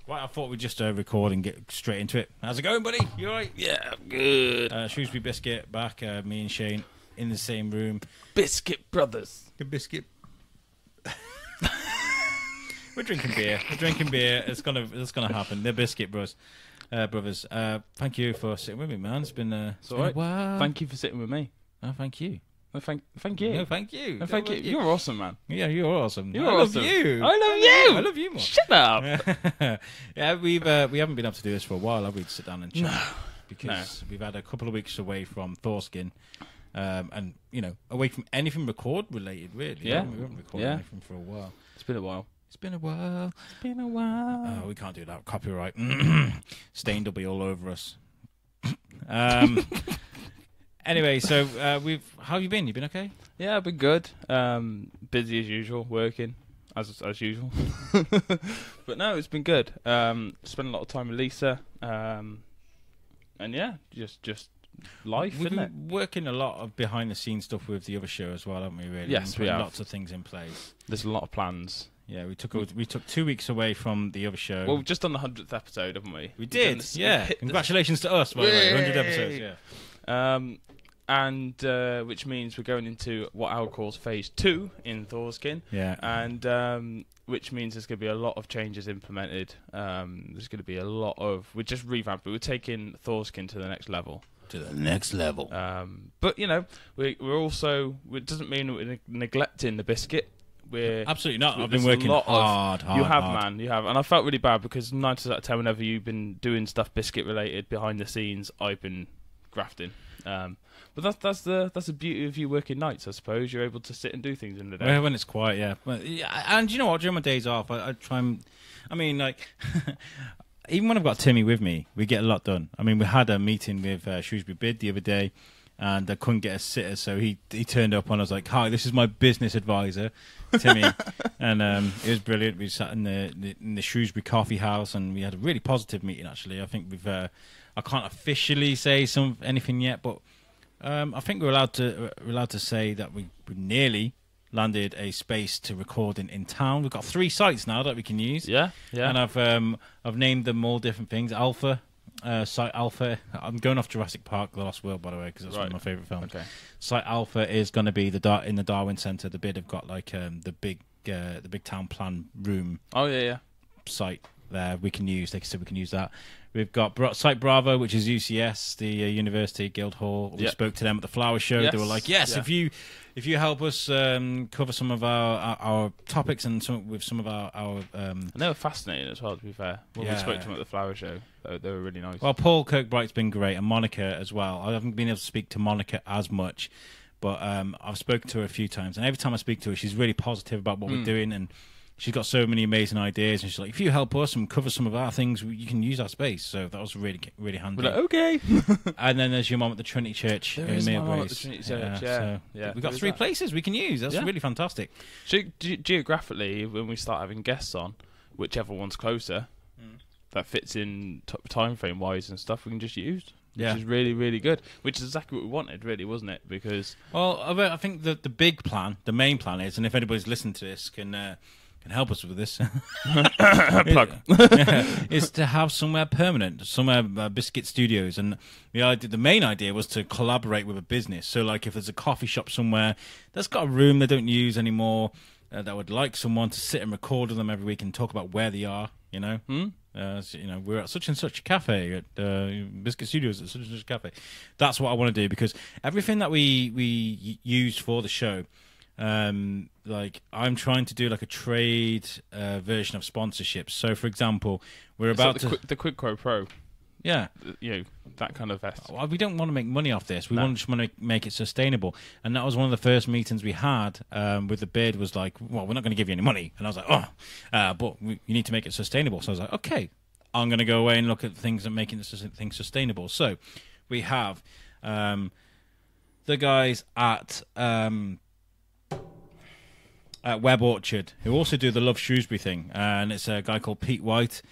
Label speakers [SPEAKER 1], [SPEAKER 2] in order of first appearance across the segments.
[SPEAKER 1] Right, I thought we'd just record and get straight into it. How's it going, buddy? You alright?
[SPEAKER 2] Yeah, good.
[SPEAKER 1] Shrewsbury Biscuit back. Me and Shane in the same room.
[SPEAKER 2] Biscuit brothers.
[SPEAKER 1] Good biscuit. We're drinking beer. It's gonna happen. They're Biscuit brothers. Thank you for sitting with me, man. It's been a while.
[SPEAKER 2] Thank you for sitting with me.
[SPEAKER 1] Oh, thank you.
[SPEAKER 2] Oh, thank you.
[SPEAKER 1] No, thank you.
[SPEAKER 2] Oh, thank you. You're awesome, man.
[SPEAKER 1] Yeah, you're awesome.
[SPEAKER 2] You're
[SPEAKER 1] I
[SPEAKER 2] awesome.
[SPEAKER 1] love you.
[SPEAKER 2] I
[SPEAKER 1] love you more.
[SPEAKER 2] Shut up.
[SPEAKER 1] Yeah, we haven't been able to do this for a while, have we? To sit down and chat
[SPEAKER 2] No.
[SPEAKER 1] we've had a couple of weeks away from Thorskin, and away from anything record related. Really,
[SPEAKER 2] Yeah.
[SPEAKER 1] we haven't recorded anything for a while.
[SPEAKER 2] It's been a while.
[SPEAKER 1] Oh, we can't do that. Copyright. Stained will be all over us. Anyway, so how have you been? You been okay?
[SPEAKER 2] Yeah, I've been good. Busy as usual, working as usual. But no, it's been good. Spent a lot of time with Lisa, and yeah, just life,
[SPEAKER 1] We've
[SPEAKER 2] isn't it?
[SPEAKER 1] been working a lot of behind the scenes stuff with the other show as well, haven't we? Really?
[SPEAKER 2] Yes,
[SPEAKER 1] We've
[SPEAKER 2] we
[SPEAKER 1] put
[SPEAKER 2] have.
[SPEAKER 1] lots of things in place.
[SPEAKER 2] There's a lot of plans.
[SPEAKER 1] Yeah, we took 2 weeks away from the other show.
[SPEAKER 2] Well, we've just done the 100th episode, haven't we?
[SPEAKER 1] We did. Yeah. Congratulations to us, by the way. 100 episodes. Yeah.
[SPEAKER 2] And which means we're going into what I would call phase 2 in Thorskin.
[SPEAKER 1] Yeah.
[SPEAKER 2] And which means there's going to be a lot of changes implemented. There's going to be a lot of... We're just revamped, but we're taking Thorskin to the next level.
[SPEAKER 1] To the next level.
[SPEAKER 2] But, we're also... It doesn't mean we're neglecting the Biscuit. We're
[SPEAKER 1] absolutely not. I've been working hard.
[SPEAKER 2] You have, man. You have. And I felt really bad because 9 times out of 10, whenever you've been doing stuff Biscuit-related behind the scenes, I've been grafting. But that's the beauty of you working nights, I suppose. You're able to sit and do things in the day.
[SPEAKER 1] Well, when it's quiet, yeah. And you know what? During my days off, I try and... I mean, like... even when I've got Timmy with me, we get a lot done. I mean, we had a meeting with Shrewsbury Bid the other day, and I couldn't get a sitter, so he turned up and I was like, "Hi, this is my business advisor, Timmy." And it was brilliant. We sat in the Shrewsbury Coffee House, and we had a really positive meeting, actually. I think we've... I can't officially say anything yet, but I think we're allowed to say that we nearly landed a space to record in town. We've got 3 sites now that we can use.
[SPEAKER 2] Yeah.
[SPEAKER 1] And I've named them all different things. Site Alpha. I'm going off Jurassic Park: The Lost World, by the way, because that's one of my favourite films. Okay. Site Alpha is going to be in the Darwin Centre. The Bid have got like the big town plan room.
[SPEAKER 2] Oh yeah.
[SPEAKER 1] Site there we can use. They said we can use that. We've got Site Bravo, which is UCS, the University Guildhall. We spoke to them at the Flower Show. Yes. They were like, "Yes, if you help us cover some of our topics and with some of our and
[SPEAKER 2] they were fascinating as well, to be fair. We spoke to them at the Flower Show. They were really nice.
[SPEAKER 1] Well, Paul Kirkbright's been great, and Monica as well. I haven't been able to speak to Monica as much, but I've spoken to her a few times, and every time I speak to her, she's really positive about what we're doing, and she's got so many amazing ideas, and she's like, "If you help us and cover some of our things, you can use our space." So that was really, really handy.
[SPEAKER 2] We're like, okay.
[SPEAKER 1] And then there's your mum at the Trinity Church.
[SPEAKER 2] There is my mum at the Trinity Church,
[SPEAKER 1] So we've got 3 places we can use. That's really fantastic.
[SPEAKER 2] Geographically, when we start having guests on, whichever one's closer, that fits in time frame wise and stuff, we can just use. Which is really, really good. Which is exactly what we wanted, really, wasn't it? Because
[SPEAKER 1] I think the big plan, the main plan is, and if anybody's listened to this can help us with this
[SPEAKER 2] plug
[SPEAKER 1] is to have somewhere permanent, somewhere Biscuit Studios, and the main idea was to collaborate with a business. So like if there's a coffee shop somewhere that's got a room they don't use anymore, that would like someone to sit and record with them every week and talk about where they are, we're at such and such a cafe at Biscuit Studios at such and such a cafe. That's what I want to do, because everything that we use for the show, like I'm trying to do like a trade version of sponsorships. So for example, we're about
[SPEAKER 2] the Quid Pro Pro.
[SPEAKER 1] Yeah,
[SPEAKER 2] that kind of vest.
[SPEAKER 1] Well, we don't want to make money off this. We just want to make it sustainable. And that was one of the first meetings we had with the Bid. Was like, well, we're not going to give you any money. And I was like, but you need to make it sustainable. So I was like, okay, I'm going to go away and look at things and making things sustainable. So we have the guys at Web Orchard, who also do the Love Shrewsbury thing, and it's a guy called Pete White.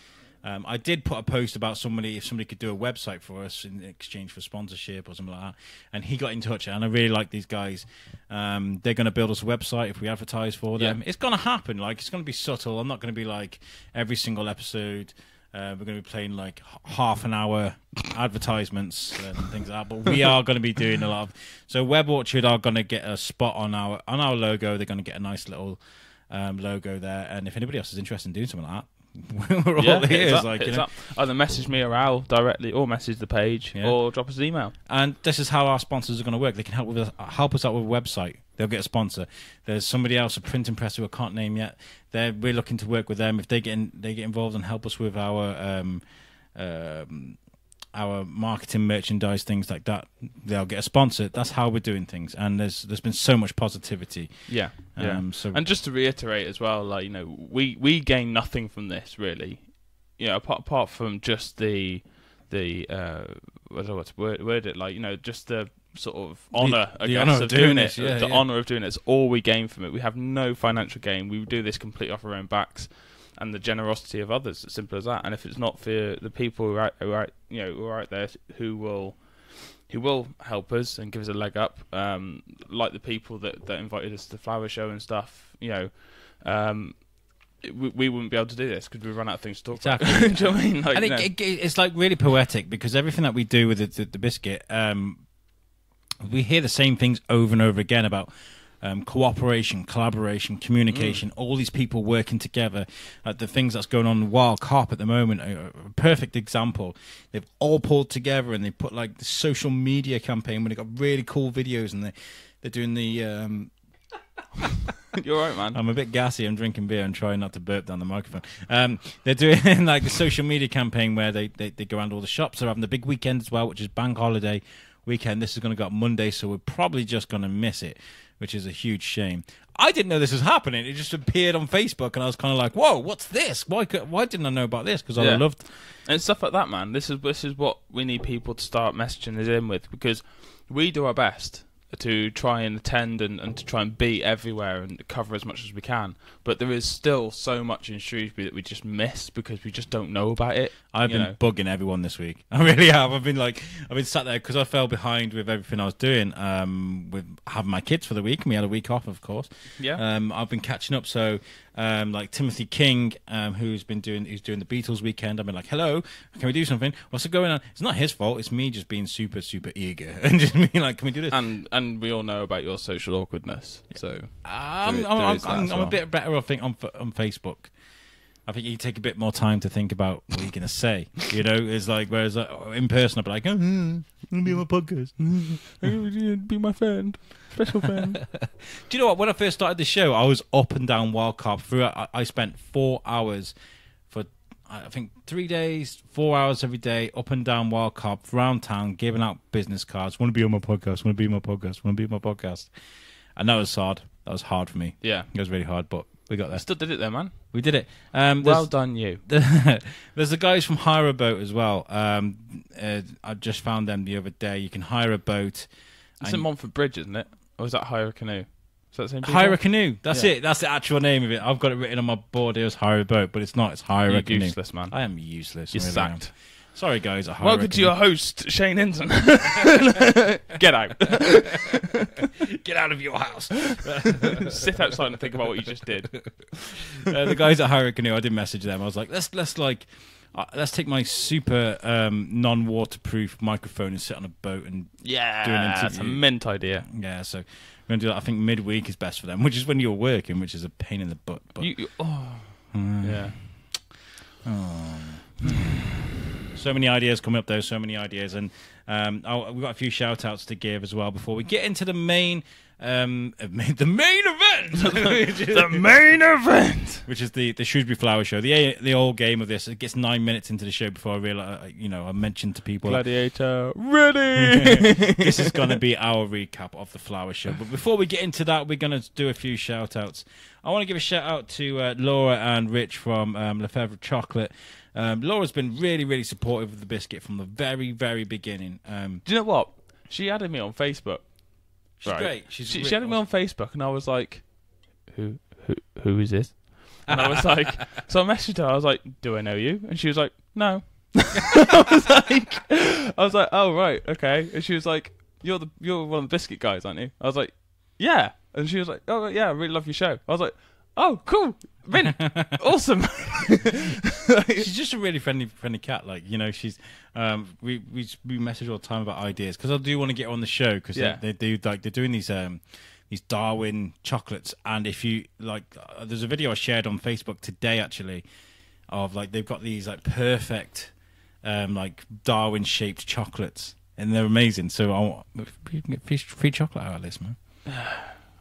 [SPEAKER 1] I did put a post about if somebody could do a website for us in exchange for sponsorship or something like that, and he got in touch, and I really like these guys. They're going to build us a website if we advertise for them. It's going to happen. Like, it's going to be subtle. I'm not going to be like every single episode We're going to be playing like half an hour advertisements and things like that. But we are going to be doing a lot of. So Web Orchard are going to get a spot on our logo. They're going to get a nice little logo there. And if anybody else is interested in doing something like that, we're all ears.
[SPEAKER 2] Either message me or Al directly, or message the page, or drop us an email.
[SPEAKER 1] And this is how our sponsors are going to work. They can help us out with a website. They'll get a sponsor. There's somebody else, a printing press who I can't name yet. We're looking to work with them. If they get involved and help us with our marketing, merchandise, things like that, they'll get a sponsor. That's how we're doing things. And there's been so much positivity.
[SPEAKER 2] Yeah. And just to reiterate as well, like, you know, we gain nothing from this really. You know, apart from just the what's word it, like, you know, just the sort of honour, of doing it. The honour of doing it is all we gain from it. We have no financial gain. We do this completely off our own backs, and the generosity of others. It's simple as that. And if it's not for the people who are out there who will help us and give us a leg up, like the people that invited us to the flower show and stuff, you know. We wouldn't be able to do this because we run out of things to talk about. Do you know what I mean? Like,
[SPEAKER 1] and it's like really poetic, because everything that we do with the Biscuit, we hear the same things over and over again about cooperation, collaboration, communication, all these people working together. The things that's going on in Wild Carp at the moment, a perfect example. They've all pulled together and they put like the social media campaign where they got really cool videos, and they're doing the...
[SPEAKER 2] You're right, man.
[SPEAKER 1] I'm a bit gassy. I'm drinking beer and trying not to burp down the microphone. They're doing like the social media campaign where they go around all the shops. They're having the big weekend as well, which is bank holiday weekend. This is going to go up Monday, so we're probably just going to miss it, which is a huge shame. I didn't know this was happening. It just appeared on Facebook, and I was kind of like, "Whoa, what's this? Why didn't I know about this?" Because I loved
[SPEAKER 2] and stuff like that, man. This is what we need people to start messaging us in with, because we do our best to try and attend and to try and be everywhere and cover as much as we can, but there is still so much in Shrewsbury that we just miss because we just don't know about it.
[SPEAKER 1] I've been bugging everyone this week. I really have. I've been sat there because I fell behind with everything I was doing, with having my kids for the week, and we had a week off, of course. I've been catching up. So like Timothy King, who's doing the Beatles weekend, I've been like, hello, can we do something? What's going on? It's not his fault. It's me just being super, super eager and just being like, can we do this?
[SPEAKER 2] And we all know about your social awkwardness. So
[SPEAKER 1] I'm a bit better, I think, on Facebook. I think you take a bit more time to think about what you're going to say. You know, it's like, whereas in person, I'll be like, I'll be on my podcast.
[SPEAKER 2] Be my friend. Special friend.
[SPEAKER 1] Do you know what? When I first started the show, I was up and down Wild Carp. I spent 4 hours for, I think, 3 days, 4 hours every day, up and down Wild Carp, around town, giving out business cards. Want to be on my podcast, want to be on my podcast, want to be on my podcast. And that was hard. That was hard for me.
[SPEAKER 2] Yeah.
[SPEAKER 1] It was really hard, but we got there.
[SPEAKER 2] Still did it there, man.
[SPEAKER 1] We did it.
[SPEAKER 2] Well done, you.
[SPEAKER 1] There's the guys from Hire a Boat as well. I just found them the other day. You can hire a boat.
[SPEAKER 2] It's in Montfort Bridge, isn't it? Or is that Hire a Canoe? Is that the same people?
[SPEAKER 1] Hire a Canoe. That's it. That's the actual name of it. I've got it written on my board here as Hire a Boat, but it's not. It's Hire a Canoe.
[SPEAKER 2] You're useless, man.
[SPEAKER 1] I am useless.
[SPEAKER 2] You're sacked.
[SPEAKER 1] Sorry, guys.
[SPEAKER 2] Welcome to your host, Shane Hinton. Get out.
[SPEAKER 1] Get out of your house.
[SPEAKER 2] Sit outside and think about what you just did.
[SPEAKER 1] The guys at Hire a Canoe, I did message them. I was like, let's take my super non-waterproof microphone and sit on a boat and do an interview.
[SPEAKER 2] That's a mint idea.
[SPEAKER 1] Yeah, so we're going to do that. I think midweek is best for them, which is when you're working, which is a pain in the butt. But
[SPEAKER 2] yeah.
[SPEAKER 1] Oh. So many ideas coming up, though. So many ideas, and we've got a few shout-outs to give as well before we get into the main event. The main event, which is the Shrewsbury Flower Show. The old game of this. It gets 9 minutes into the show before I realize, I mentioned to people,
[SPEAKER 2] Gladiator ready.
[SPEAKER 1] This is going to be our recap of the Flower Show. But before we get into that, we're going to do a few shout-outs. I want to give a shout-out to Laura and Rich from Lefebvre Chocolate. Laura's been really, really supportive of the Biscuit from the very, very beginning.
[SPEAKER 2] Do you know what? She added me on Facebook.
[SPEAKER 1] She's great.
[SPEAKER 2] She added me on Facebook, and I was like, "Who is this?" And I was like, so I messaged her. I was like, "Do I know you?" And she was like, "No." I was like, "Oh right, okay." And she was like, "You're one of the Biscuit guys, aren't you?" I was like, "Yeah." And she was like, "Oh yeah, I really love your show." I was like, Oh, cool. Vinnie. Awesome.
[SPEAKER 1] She's just a really friendly cat. Like, you know, she's we message all the time about ideas because I do want to get her on the show because they do like they're doing these Darwin chocolates, and if you like, there's a video I shared on Facebook today actually of like they've got these like perfect like Darwin shaped chocolates, and they're amazing. So we can get free chocolate out of this, man.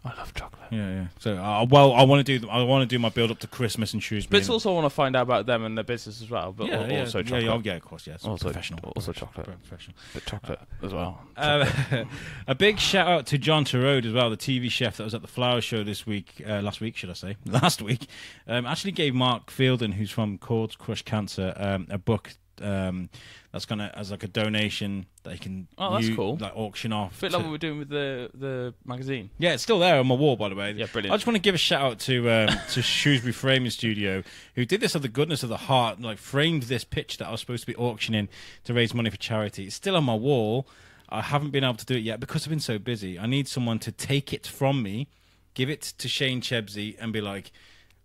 [SPEAKER 2] I love chocolate.
[SPEAKER 1] Yeah. So, I want to do my build up to Christmas in Shrewsbury.
[SPEAKER 2] But it's also I want to find out about them and their business as well. But also chocolate.
[SPEAKER 1] Yeah, of course, yes.
[SPEAKER 2] Also
[SPEAKER 1] professional.
[SPEAKER 2] Also chocolate.
[SPEAKER 1] Professional.
[SPEAKER 2] But chocolate as well.
[SPEAKER 1] A big shout out to John Terode as well, the TV chef that was at the Flower Show last week, actually gave Mark Fielden, who's from Chords Crush Cancer, a book that's gonna as like a donation that he can
[SPEAKER 2] cool.
[SPEAKER 1] like auction off.
[SPEAKER 2] A bit like what we're doing with the magazine.
[SPEAKER 1] Yeah, it's still there on my wall, by the way.
[SPEAKER 2] Yeah, brilliant.
[SPEAKER 1] I just want to give a shout out to Shrewsbury Framing Studio, who did this out of the goodness of the heart, like framed this pitch that I was supposed to be auctioning to raise money for charity. It's still on my wall. I haven't been able to do it yet because I've been so busy. I need someone to take it from me, give it to Shane Chebsey, and be like,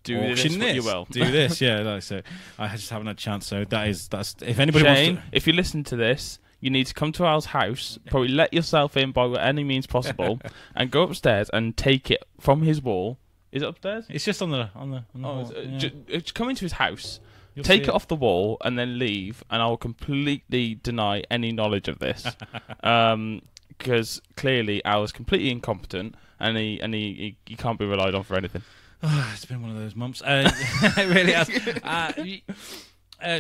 [SPEAKER 2] do this. You will.
[SPEAKER 1] Do this, yeah. Like, so I just haven't had a chance. So that's if anybody
[SPEAKER 2] Shane,
[SPEAKER 1] wants to,
[SPEAKER 2] if you listen to this, you need to come to our house. Probably let yourself in by any means possible, and go upstairs and take it from his wall. Is it upstairs?
[SPEAKER 1] It's just on the wall.
[SPEAKER 2] Come into his house.
[SPEAKER 1] You'll
[SPEAKER 2] take it off the wall and then leave, and I'll completely deny any knowledge of this, because clearly Al's completely incompetent, and he can't be relied on for anything.
[SPEAKER 1] Oh, it's been one of those months. It really has.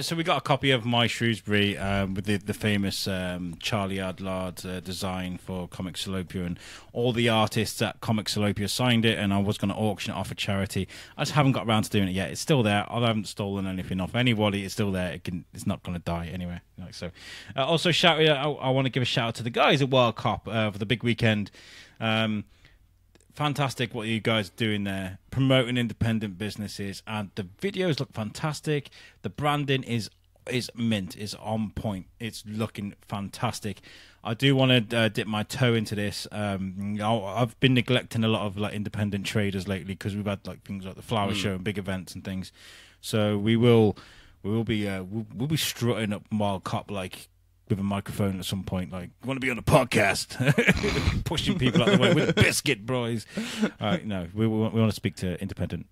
[SPEAKER 1] So we got a copy of My Shrewsbury with the famous Charlie Adlard design for Comic Salopia, and all the artists at Comic Salopia signed it, and I was going to auction it off for charity. I just haven't got around to doing it yet. It's still there. I haven't stolen anything off anybody. It's still there. It's not going to die anyway. Like, so, also I want to give a shout out to the guys at World Cop for the big weekend. Fantastic what you guys are doing there, promoting independent businesses, and the videos look fantastic. The branding is mint, is on point. It's looking fantastic. I do want to dip my toe into this. I've been neglecting a lot of like independent traders lately because we've had like things like the Flower Show and big events and things. So we'll be strutting up Wild Cop like with a microphone at some point, like, want to be on a podcast, pushing people out the way with a biscuit, boys. No, we want to speak to independent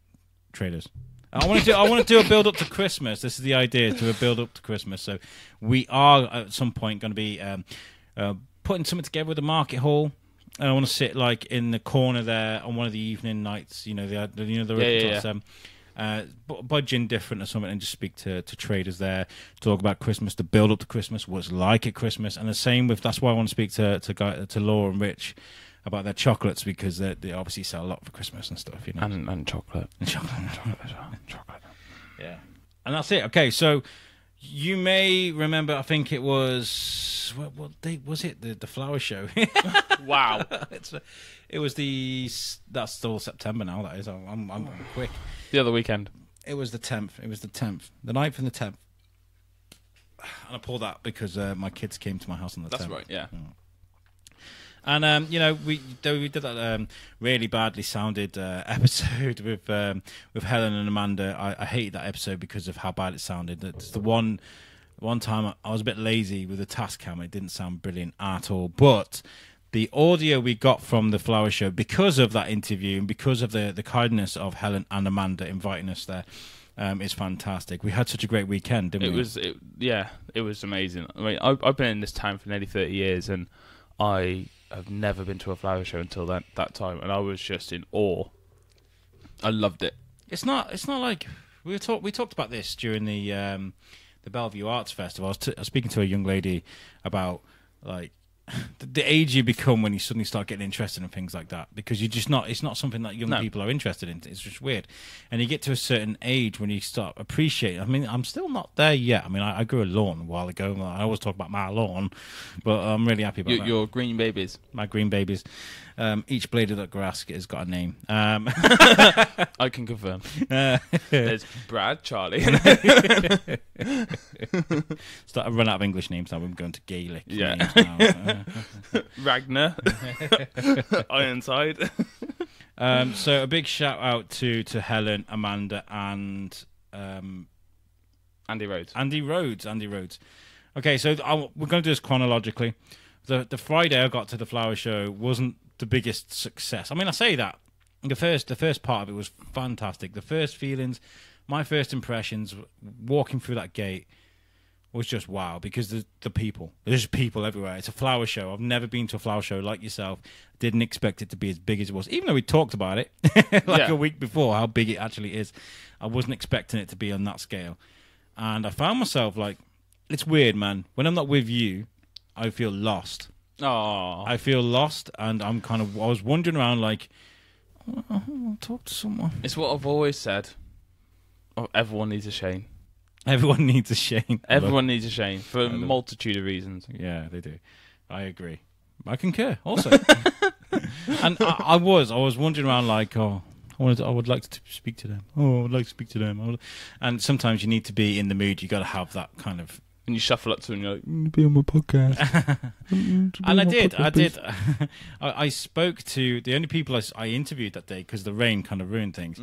[SPEAKER 1] traders. I want to do a build up to Christmas. This is the idea, to a build up to Christmas. So we are at some point going to be putting something together with a market hall. And I want to sit like in the corner there on one of the evening nights. Budging different or something, and just speak to traders there, talk about Christmas, the build up to Christmas, what's like at Christmas, and the same with. That's why I want to speak to Laura and Rich about their chocolates, because they obviously sell a lot for Christmas and stuff, you know.
[SPEAKER 2] And chocolate,
[SPEAKER 1] and chocolate as well. Chocolate. Yeah, and that's it. Okay, so you may remember. I think it was what date was it? The Flower Show.
[SPEAKER 2] Wow.
[SPEAKER 1] It was that's still September now. That is. I'm quick.
[SPEAKER 2] The other weekend.
[SPEAKER 1] It was the 10th. The 9th and the 10th. And I pulled that because my kids came to my house on the 10th.
[SPEAKER 2] That's right. Yeah.
[SPEAKER 1] And we did that really badly sounded episode with Helen and Amanda. I hated that episode because of how bad it sounded. It's the one time I was a bit lazy with the Tascam. It didn't sound brilliant at all. But the audio we got from the Flower Show, because of that interview and because of the kindness of Helen and Amanda inviting us there, is fantastic. We had such a great weekend, didn't we?
[SPEAKER 2] It was amazing. I mean, I've been in this town for nearly 30 years, and I have never been to a Flower Show until that time, and I was just in awe. I loved it.
[SPEAKER 1] It's not like we talked about this during the Bellevue Arts Festival. I was speaking to a young lady about like the age you become when you suddenly start getting interested in things like that, because it's not something that young people are interested in. It's just weird. And you get to a certain age when you start appreciating. I mean, I'm still not there yet. I mean, I grew a lawn a while ago. I always talk about my lawn, but I'm really happy about that.
[SPEAKER 2] Your green babies.
[SPEAKER 1] My green babies. Each blade of that grass has got a name.
[SPEAKER 2] I can confirm. There's Brad, Charlie.
[SPEAKER 1] Start to run out of English names now. We're going to Gaelic names now.
[SPEAKER 2] Ragnar. Ironside.
[SPEAKER 1] So a big shout out to Helen, Amanda, and
[SPEAKER 2] Andy Rhodes.
[SPEAKER 1] Andy Rhodes. Okay, so we're going to do this chronologically. The Friday I got to the flower show wasn't the biggest success. I mean, I say that. The first part of it was fantastic. The first feelings, my first impressions, walking through that gate was just wow, because the people. There's people everywhere. It's a flower show. I've never been to a flower show like yourself. Didn't expect it to be as big as it was, even though we talked about it a week before, how big it actually is. I wasn't expecting it to be on that scale. And I found myself like, it's weird, man. When I'm not with you, I feel lost.
[SPEAKER 2] Oh,
[SPEAKER 1] I feel lost, and I was wandering around like, I want to talk to someone.
[SPEAKER 2] it's what I've always said. Oh, everyone needs a Shane.
[SPEAKER 1] Everyone needs a Shane.
[SPEAKER 2] Everyone needs a Shane for a multitude of reasons.
[SPEAKER 1] Yeah, they do. I agree. I concur also. And I was wandering around like, I would like to speak to them. Oh, I would like to speak to them. And sometimes you need to be in the mood. You got to have that kind of.
[SPEAKER 2] And you shuffle up to them and you're like, be on my podcast.
[SPEAKER 1] And I did. I spoke to the only people I interviewed that day, because the rain kind of ruined things.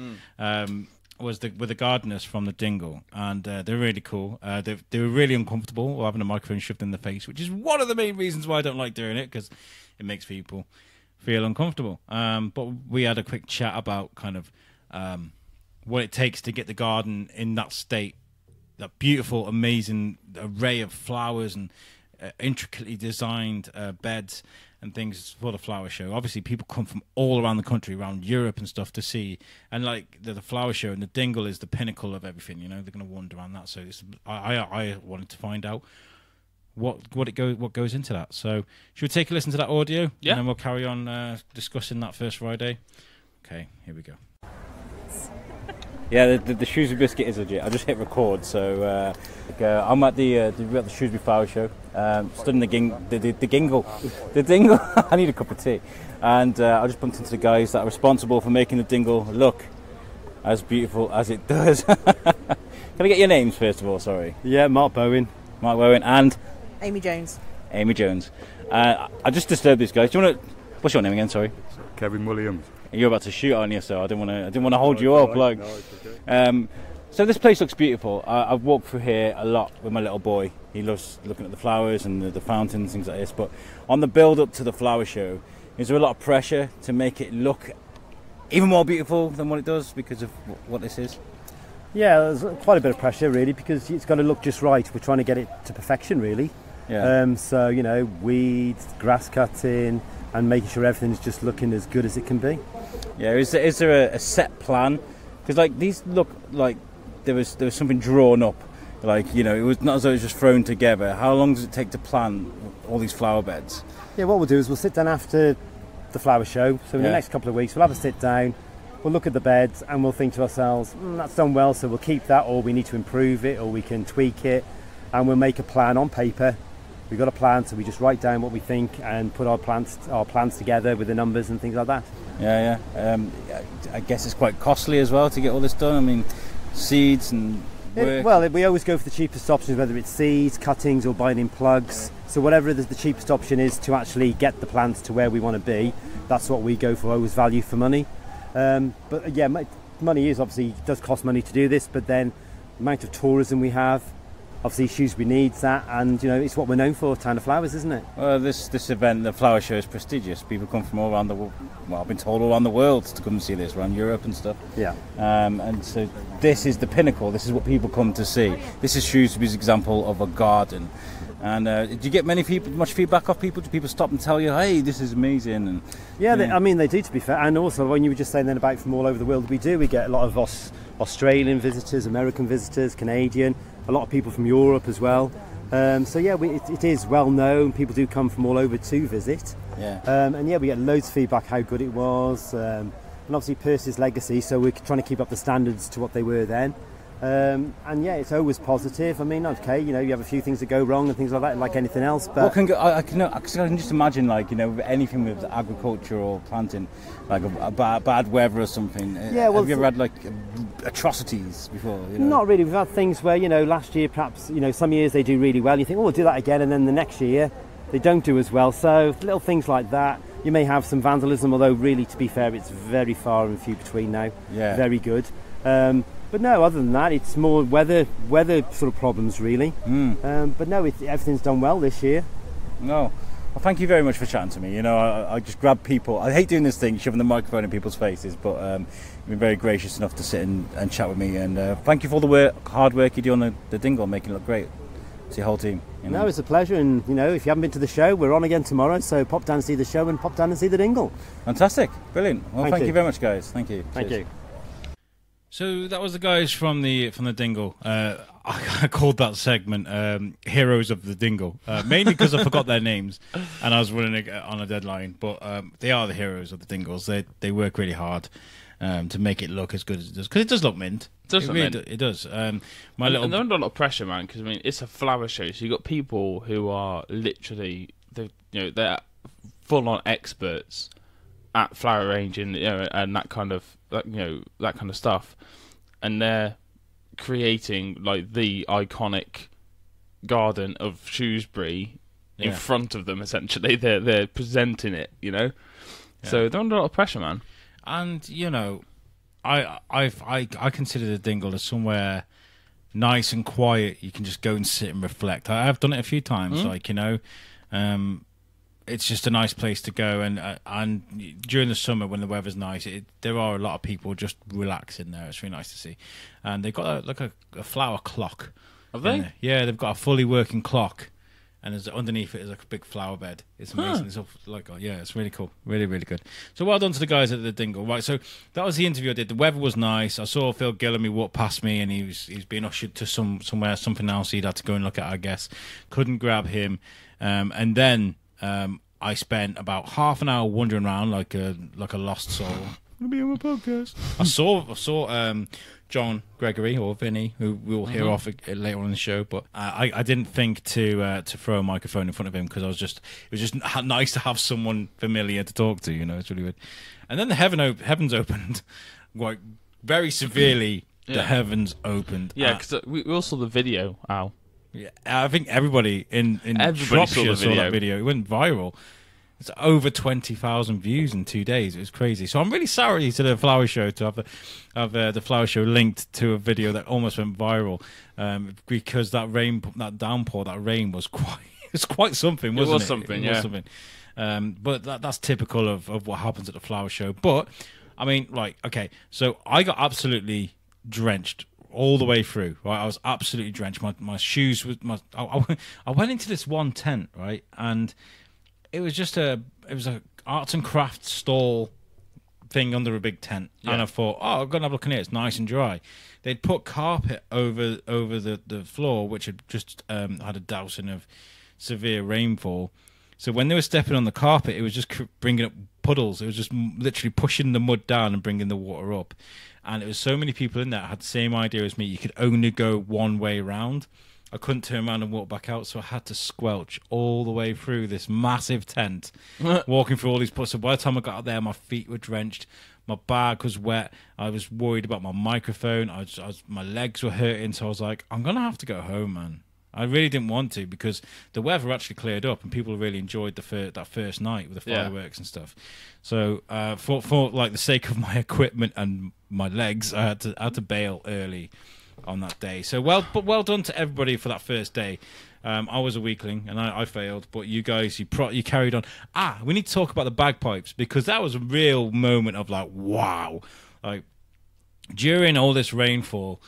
[SPEAKER 1] Were the gardeners from the Dingle, and they're really cool. They were really uncomfortable having a microphone shoved in the face, which is one of the main reasons why I don't like doing it, because it makes people feel uncomfortable. But we had a quick chat about kind of what it takes to get the garden in that state, that beautiful, amazing array of flowers and intricately designed beds and things for the flower show. Obviously, people come from all around the country, around Europe and stuff, to see. And like the flower show, and the Dingle is the pinnacle of everything. You know, they're going to wander around that. So I wanted to find out what goes into that. So should we take a listen to that audio?
[SPEAKER 2] Yeah.
[SPEAKER 1] And then we'll carry on discussing that first Friday. Okay, here we go. Yeah, the Shrewsbury Biscuit is legit. I just hit record, so I'm at the Shrewsbury Flower Show. Stood in the Dingle. I need a cup of tea, and I just bumped into the guys that are responsible for making the Dingle look as beautiful as it does. Can I get your names first of all? Sorry.
[SPEAKER 3] Yeah, Mark Bowen,
[SPEAKER 1] and
[SPEAKER 4] Amy Jones.
[SPEAKER 1] I just disturbed these guys. Do you want to? What's your name again? Sorry.
[SPEAKER 3] Kevin Williams.
[SPEAKER 1] You're about to shoot on you, so I didn't want to hold you up. Like, so this place looks beautiful. I've walked through here a lot with my little boy. He loves looking at the flowers and the fountains, things like this. But on the build up to the flower show, is there a lot of pressure to make it look even more beautiful than what it does because of what this is?
[SPEAKER 3] Yeah, there's quite a bit of pressure really, because it's got to look just right. We're trying to get it to perfection really.
[SPEAKER 1] Yeah.
[SPEAKER 3] So weeds, grass cutting, and making sure everything's just looking as good as it can be.
[SPEAKER 1] Yeah, is there a set plan? Because like these look like there was something drawn up. Like, it was not as though it was just thrown together. How long does it take to plan all these flower beds?
[SPEAKER 3] Yeah, what we'll do is we'll sit down after the flower show. So in the next couple of weeks, we'll have a sit down. We'll look at the beds and we'll think to ourselves, that's done well, so we'll keep that, or we need to improve it, or we can tweak it, and we'll make a plan on paper. We've got a plan, so we just write down what we think and put our plans together with the numbers and things like that.
[SPEAKER 1] Yeah. I guess it's quite costly as well to get all this done. I mean, seeds and work.
[SPEAKER 3] We always go for the cheapest options, whether it's seeds, cuttings, or buying in plugs. So whatever the cheapest option is to actually get the plants to where we want to be, that's what we go for. Always value for money. But yeah, money does cost money to do this. But then the amount of tourism we have. Obviously, Shrewsbury needs that, and it's what we're known for, Town of Flowers, isn't it?
[SPEAKER 1] Well, this event, the flower show, is prestigious. People come from all around the world. Well, I've been told all around the world to come and see this, around Europe and stuff.
[SPEAKER 3] Yeah.
[SPEAKER 1] And so this is the pinnacle. This is what people come to see. This is Shrewsbury's example of a garden. And did you get much feedback off people? Do people stop and tell you, hey, this is amazing? And
[SPEAKER 3] yeah, they do, to be fair. And also, when you were just saying then about from all over the world, we get a lot of Australian visitors, American visitors, Canadian, a lot of people from Europe as well. So yeah, it is well known. People do come from all over to visit.
[SPEAKER 1] Yeah.
[SPEAKER 3] And yeah, we get loads of feedback how good it was. And obviously Percy's legacy, so we're trying to keep up the standards to what they were then. And yeah, it's always positive. I mean, okay, you have a few things that go wrong and things like that, like anything else. But
[SPEAKER 1] what can go, I can just imagine, like, with anything with agriculture or planting, like a bad weather or something.
[SPEAKER 3] Yeah, well,
[SPEAKER 1] have you ever had like atrocities before?
[SPEAKER 3] Not really. We've had things where last year perhaps some years they do really well. You think, oh, we'll do that again, and then the next year they don't do as well. So little things like that. You may have some vandalism, although really, to be fair, it's very far and few between now.
[SPEAKER 1] Yeah.
[SPEAKER 3] Very good. But no, other than that, it's more weather sort of problems, really. But no, everything's done well this year.
[SPEAKER 1] No. Well, thank you very much for chatting to me. You know, I just grab people. I hate doing this thing, shoving the microphone in people's faces, but you've been very gracious enough to sit and chat with me. And thank you for all the hard work you do on the Dingle, making it look great. It's your whole team. You know?
[SPEAKER 3] No, it's a pleasure. And, you know, if you haven't been to the show, we're on again tomorrow. So pop down and see the show and pop down and see the Dingle.
[SPEAKER 1] Fantastic. Brilliant. Well, thank you very much, guys. Thank you.
[SPEAKER 3] Thank
[SPEAKER 1] Cheers.
[SPEAKER 3] you.
[SPEAKER 1] So that was the guys from the Dingle. I called that segment "Heroes of the Dingle," mainly because I forgot their names and I was running on a deadline. But they are the heroes of the Dingles. They work really hard to make it look as good as it does, because it does look mint.
[SPEAKER 2] It does look mint.
[SPEAKER 1] It does.
[SPEAKER 2] And they're under a lot of pressure, man. Because I mean, it's a flower show, so you've got people who are literally they're full on experts at flower arranging, and that kind of that kind of stuff, and they're creating like the iconic garden of Shrewsbury in front of them. Essentially, they're presenting it, so they're under a lot of pressure, man.
[SPEAKER 1] And I consider the Dingle as somewhere nice and quiet. You can just go and sit and reflect. I've done it a few times, it's just a nice place to go, and during the summer when the weather's nice, there are a lot of people just relaxing there. It's really nice to see, and they've got a flower clock.
[SPEAKER 2] Have they?
[SPEAKER 1] Yeah, they've got a fully working clock, and underneath it is like a big flower bed. It's amazing. It's it's really cool, really really good. So well done to the guys at the Dingle. Right, so that was the interview I did. The weather was nice. I saw Phil Gillamy walk past me, and he was being ushered to somewhere, something else he'd had to go and look at, I guess. Couldn't grab him, and then. I spent about half an hour wandering around like a lost soul. I'm gonna be on my podcast. I saw John Gregory, or Vinnie, who we'll hear off later on in the show, but I didn't think to throw a microphone in front of him, because it was just nice to have someone familiar to talk to. It's really weird. And then the heavens opened, like very severely. The heavens opened.
[SPEAKER 2] Yeah, because we all saw the video, Al.
[SPEAKER 1] Yeah, I think everybody in Shropshire saw that video. It went viral. It's over 20,000 views in 2 days. It was crazy. So I'm really sorry to the flower show to have the flower show linked to a video that almost went viral, because that rain was quite something, wasn't it?
[SPEAKER 2] It was something,
[SPEAKER 1] it was something. But that's typical of what happens at the flower show. But I mean, okay, so I got absolutely drenched all the way through, right? I was absolutely drenched. My shoes I went into this one tent, right, and it was a arts and crafts stall thing under a big tent, and I thought, I'm gonna have a look in here. It's nice and dry. They'd put carpet over the floor, which had just had a dousing of severe rainfall. So when they were stepping on the carpet, it was just bringing up puddles. It was just literally pushing the mud down and bringing the water up. And it was so many people in there that had the same idea as me. You could only go one way around. I couldn't turn around and walk back out, so I had to squelch all the way through this massive tent, walking through all these puddles. So by the time I got out there, my feet were drenched. My bag was wet. I was worried about my microphone. My legs were hurting. So I was like, I'm going to have to go home, man. I really didn't want to, because the weather actually cleared up and people really enjoyed that first night with the fireworks and stuff. So for like the sake of my equipment and my legs, I had to bail early on that day. So well done to everybody for that first day. I was a weakling and I failed, but you guys, you carried on. We need to talk about the bagpipes, because that was a real moment of like, wow. Like during all this rainfall,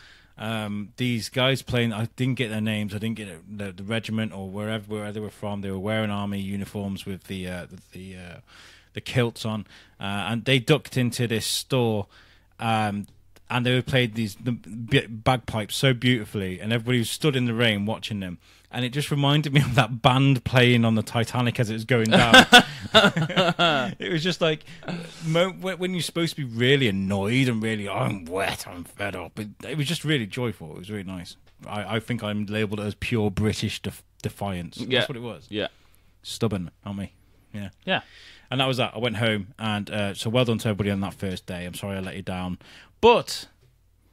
[SPEAKER 1] these guys playing, I didn't get their names, I didn't get the regiment or where they were from. They were wearing army uniforms with the kilts on, and they ducked into this store, and they played the bagpipes so beautifully, and everybody stood in the rain watching them. And it just reminded me of that band playing on the Titanic as it was going down. It was just like when you're supposed to be really annoyed and really, I'm wet, I'm fed up. It was just really joyful. It was really nice. I think I'm labelled as pure British defiance.
[SPEAKER 2] Yeah.
[SPEAKER 1] That's what it was.
[SPEAKER 2] Yeah.
[SPEAKER 1] Stubborn, aren't we? Yeah.
[SPEAKER 2] Yeah.
[SPEAKER 1] And that was that. I went home, and so well done to everybody on that first day. I'm sorry I let you down. But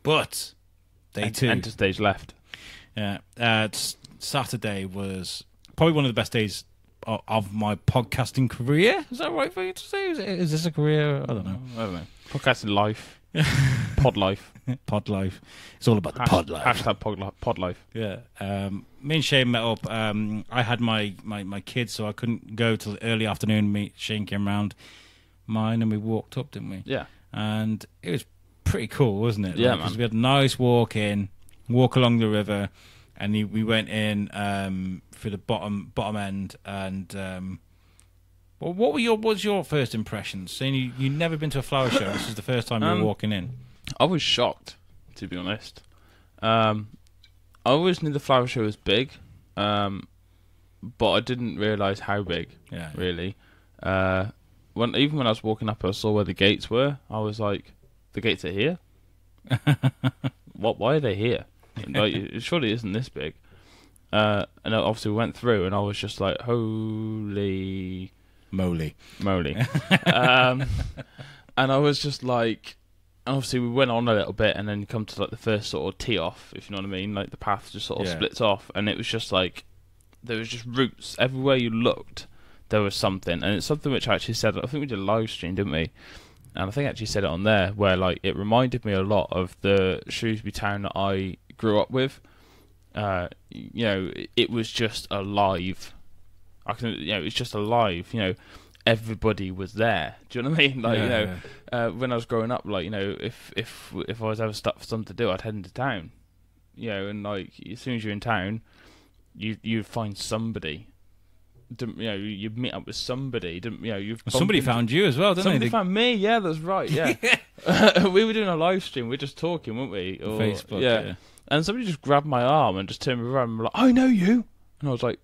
[SPEAKER 1] day two.
[SPEAKER 2] Enter stage left.
[SPEAKER 1] Yeah. Saturday was probably one of the best days of my podcasting career. Is that right for you to say? Is this a career? I don't know.
[SPEAKER 2] Podcasting life. Pod life.
[SPEAKER 1] Pod life. It's all about the pod life.
[SPEAKER 2] Hashtag pod life.
[SPEAKER 1] Yeah. Me and Shane met up. I had my kids, so I couldn't go till early afternoon. Shane came round mine, and we walked up, didn't we?
[SPEAKER 2] Yeah.
[SPEAKER 1] And it was pretty cool, wasn't it?
[SPEAKER 2] Yeah,
[SPEAKER 1] man. Because we had a nice walk along the river, and we went in for the bottom end. And what was your first impressions? Saying you'd never been to a flower show. This is the first time you were walking in.
[SPEAKER 2] I was shocked, to be honest. I always knew the flower show was big, but I didn't realise how big.
[SPEAKER 1] Yeah.
[SPEAKER 2] Really. Even when I was walking up, I saw where the gates were. I was like, the gates are here. Why are they here? Like, it surely isn't this big. And obviously we went through, and I was just like, holy
[SPEAKER 1] moly.
[SPEAKER 2] And I was just like, obviously we went on a little bit, and then you come to like the first sort of tee off, if you know what I mean. Like the path just sort of splits off, and it was just like there was just roots everywhere you looked. There was something, and it's something which I actually said. I think we did a live stream, didn't we? And I think I actually said it on there, where like it reminded me a lot of the Shrewsbury town that I grew up with. It was just alive. It's just alive. Everybody was there. Do you know what I mean? Like, when I was growing up, like, if I was ever stuck for something to do, I'd head into town. And like as soon as you're in town, you'd find somebody. You'd meet up with somebody.
[SPEAKER 1] Somebody found you as well, didn't
[SPEAKER 2] somebody found me. Yeah, that's right. Yeah, we were doing a live stream. We were just talking, weren't we? Or,
[SPEAKER 1] Facebook. Yeah.
[SPEAKER 2] And somebody just grabbed my arm and just turned me around and were like, "I know you." And I was like,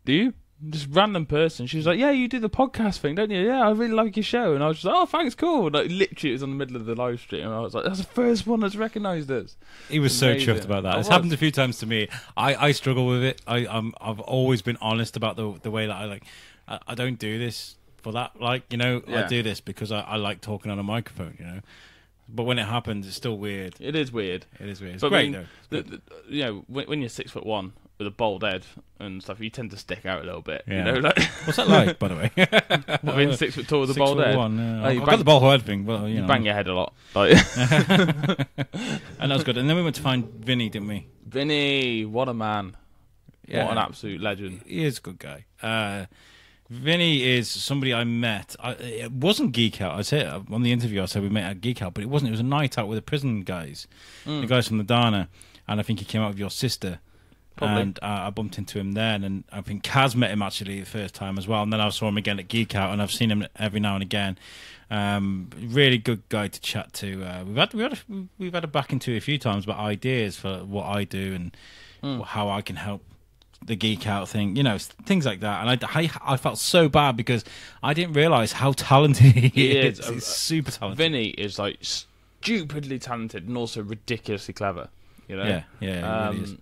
[SPEAKER 2] "Do you?" Just random person. She was like, "Yeah, you do the podcast thing, don't you?" "Yeah, I really like your show." And I was just like, "Oh, thanks, cool." Like, literally, it was in the middle of the live stream, and I was like, "That's the first one that's recognised us."
[SPEAKER 1] He was so chuffed about that. It's happened a few times to me. I struggle with it. I've always been honest about the way that I don't do this for that. I do this because I like talking on a microphone. But when it happens, it's still weird.
[SPEAKER 2] It is weird.
[SPEAKER 1] It's great though.
[SPEAKER 2] When you're 6'1" with a bald head and stuff, you tend to stick out a little bit.
[SPEAKER 1] Yeah. What's that like, by the way?
[SPEAKER 2] Being 6 foot tall with a bald head.
[SPEAKER 1] I've got the bald head thing, but
[SPEAKER 2] you bang your head a lot. Like.
[SPEAKER 1] And that was good. And then we went to find Vinnie, didn't we?
[SPEAKER 2] Vinnie, what a man!
[SPEAKER 1] Yeah.
[SPEAKER 2] What an absolute legend.
[SPEAKER 1] He is a good guy. Vinnie is somebody I met. It wasn't Geek Out. I said on the interview, I said we met at Geek Out, but it wasn't. It was a night out with the prison guys, the guys from the Dana, and I think he came out with your sister. Probably. And I bumped into him then, and I think Kaz met him actually the first time as well. And then I saw him again at Geek Out, and I've seen him every now and again. Really good guy to chat to. We've had a back into a few times about ideas for what I do and how I can help the Geek Out thing, things like that. And I felt so bad because I didn't realise how talented he is. He's super talented.
[SPEAKER 2] Vinnie is like stupidly talented and also ridiculously clever.
[SPEAKER 1] Yeah, he really is.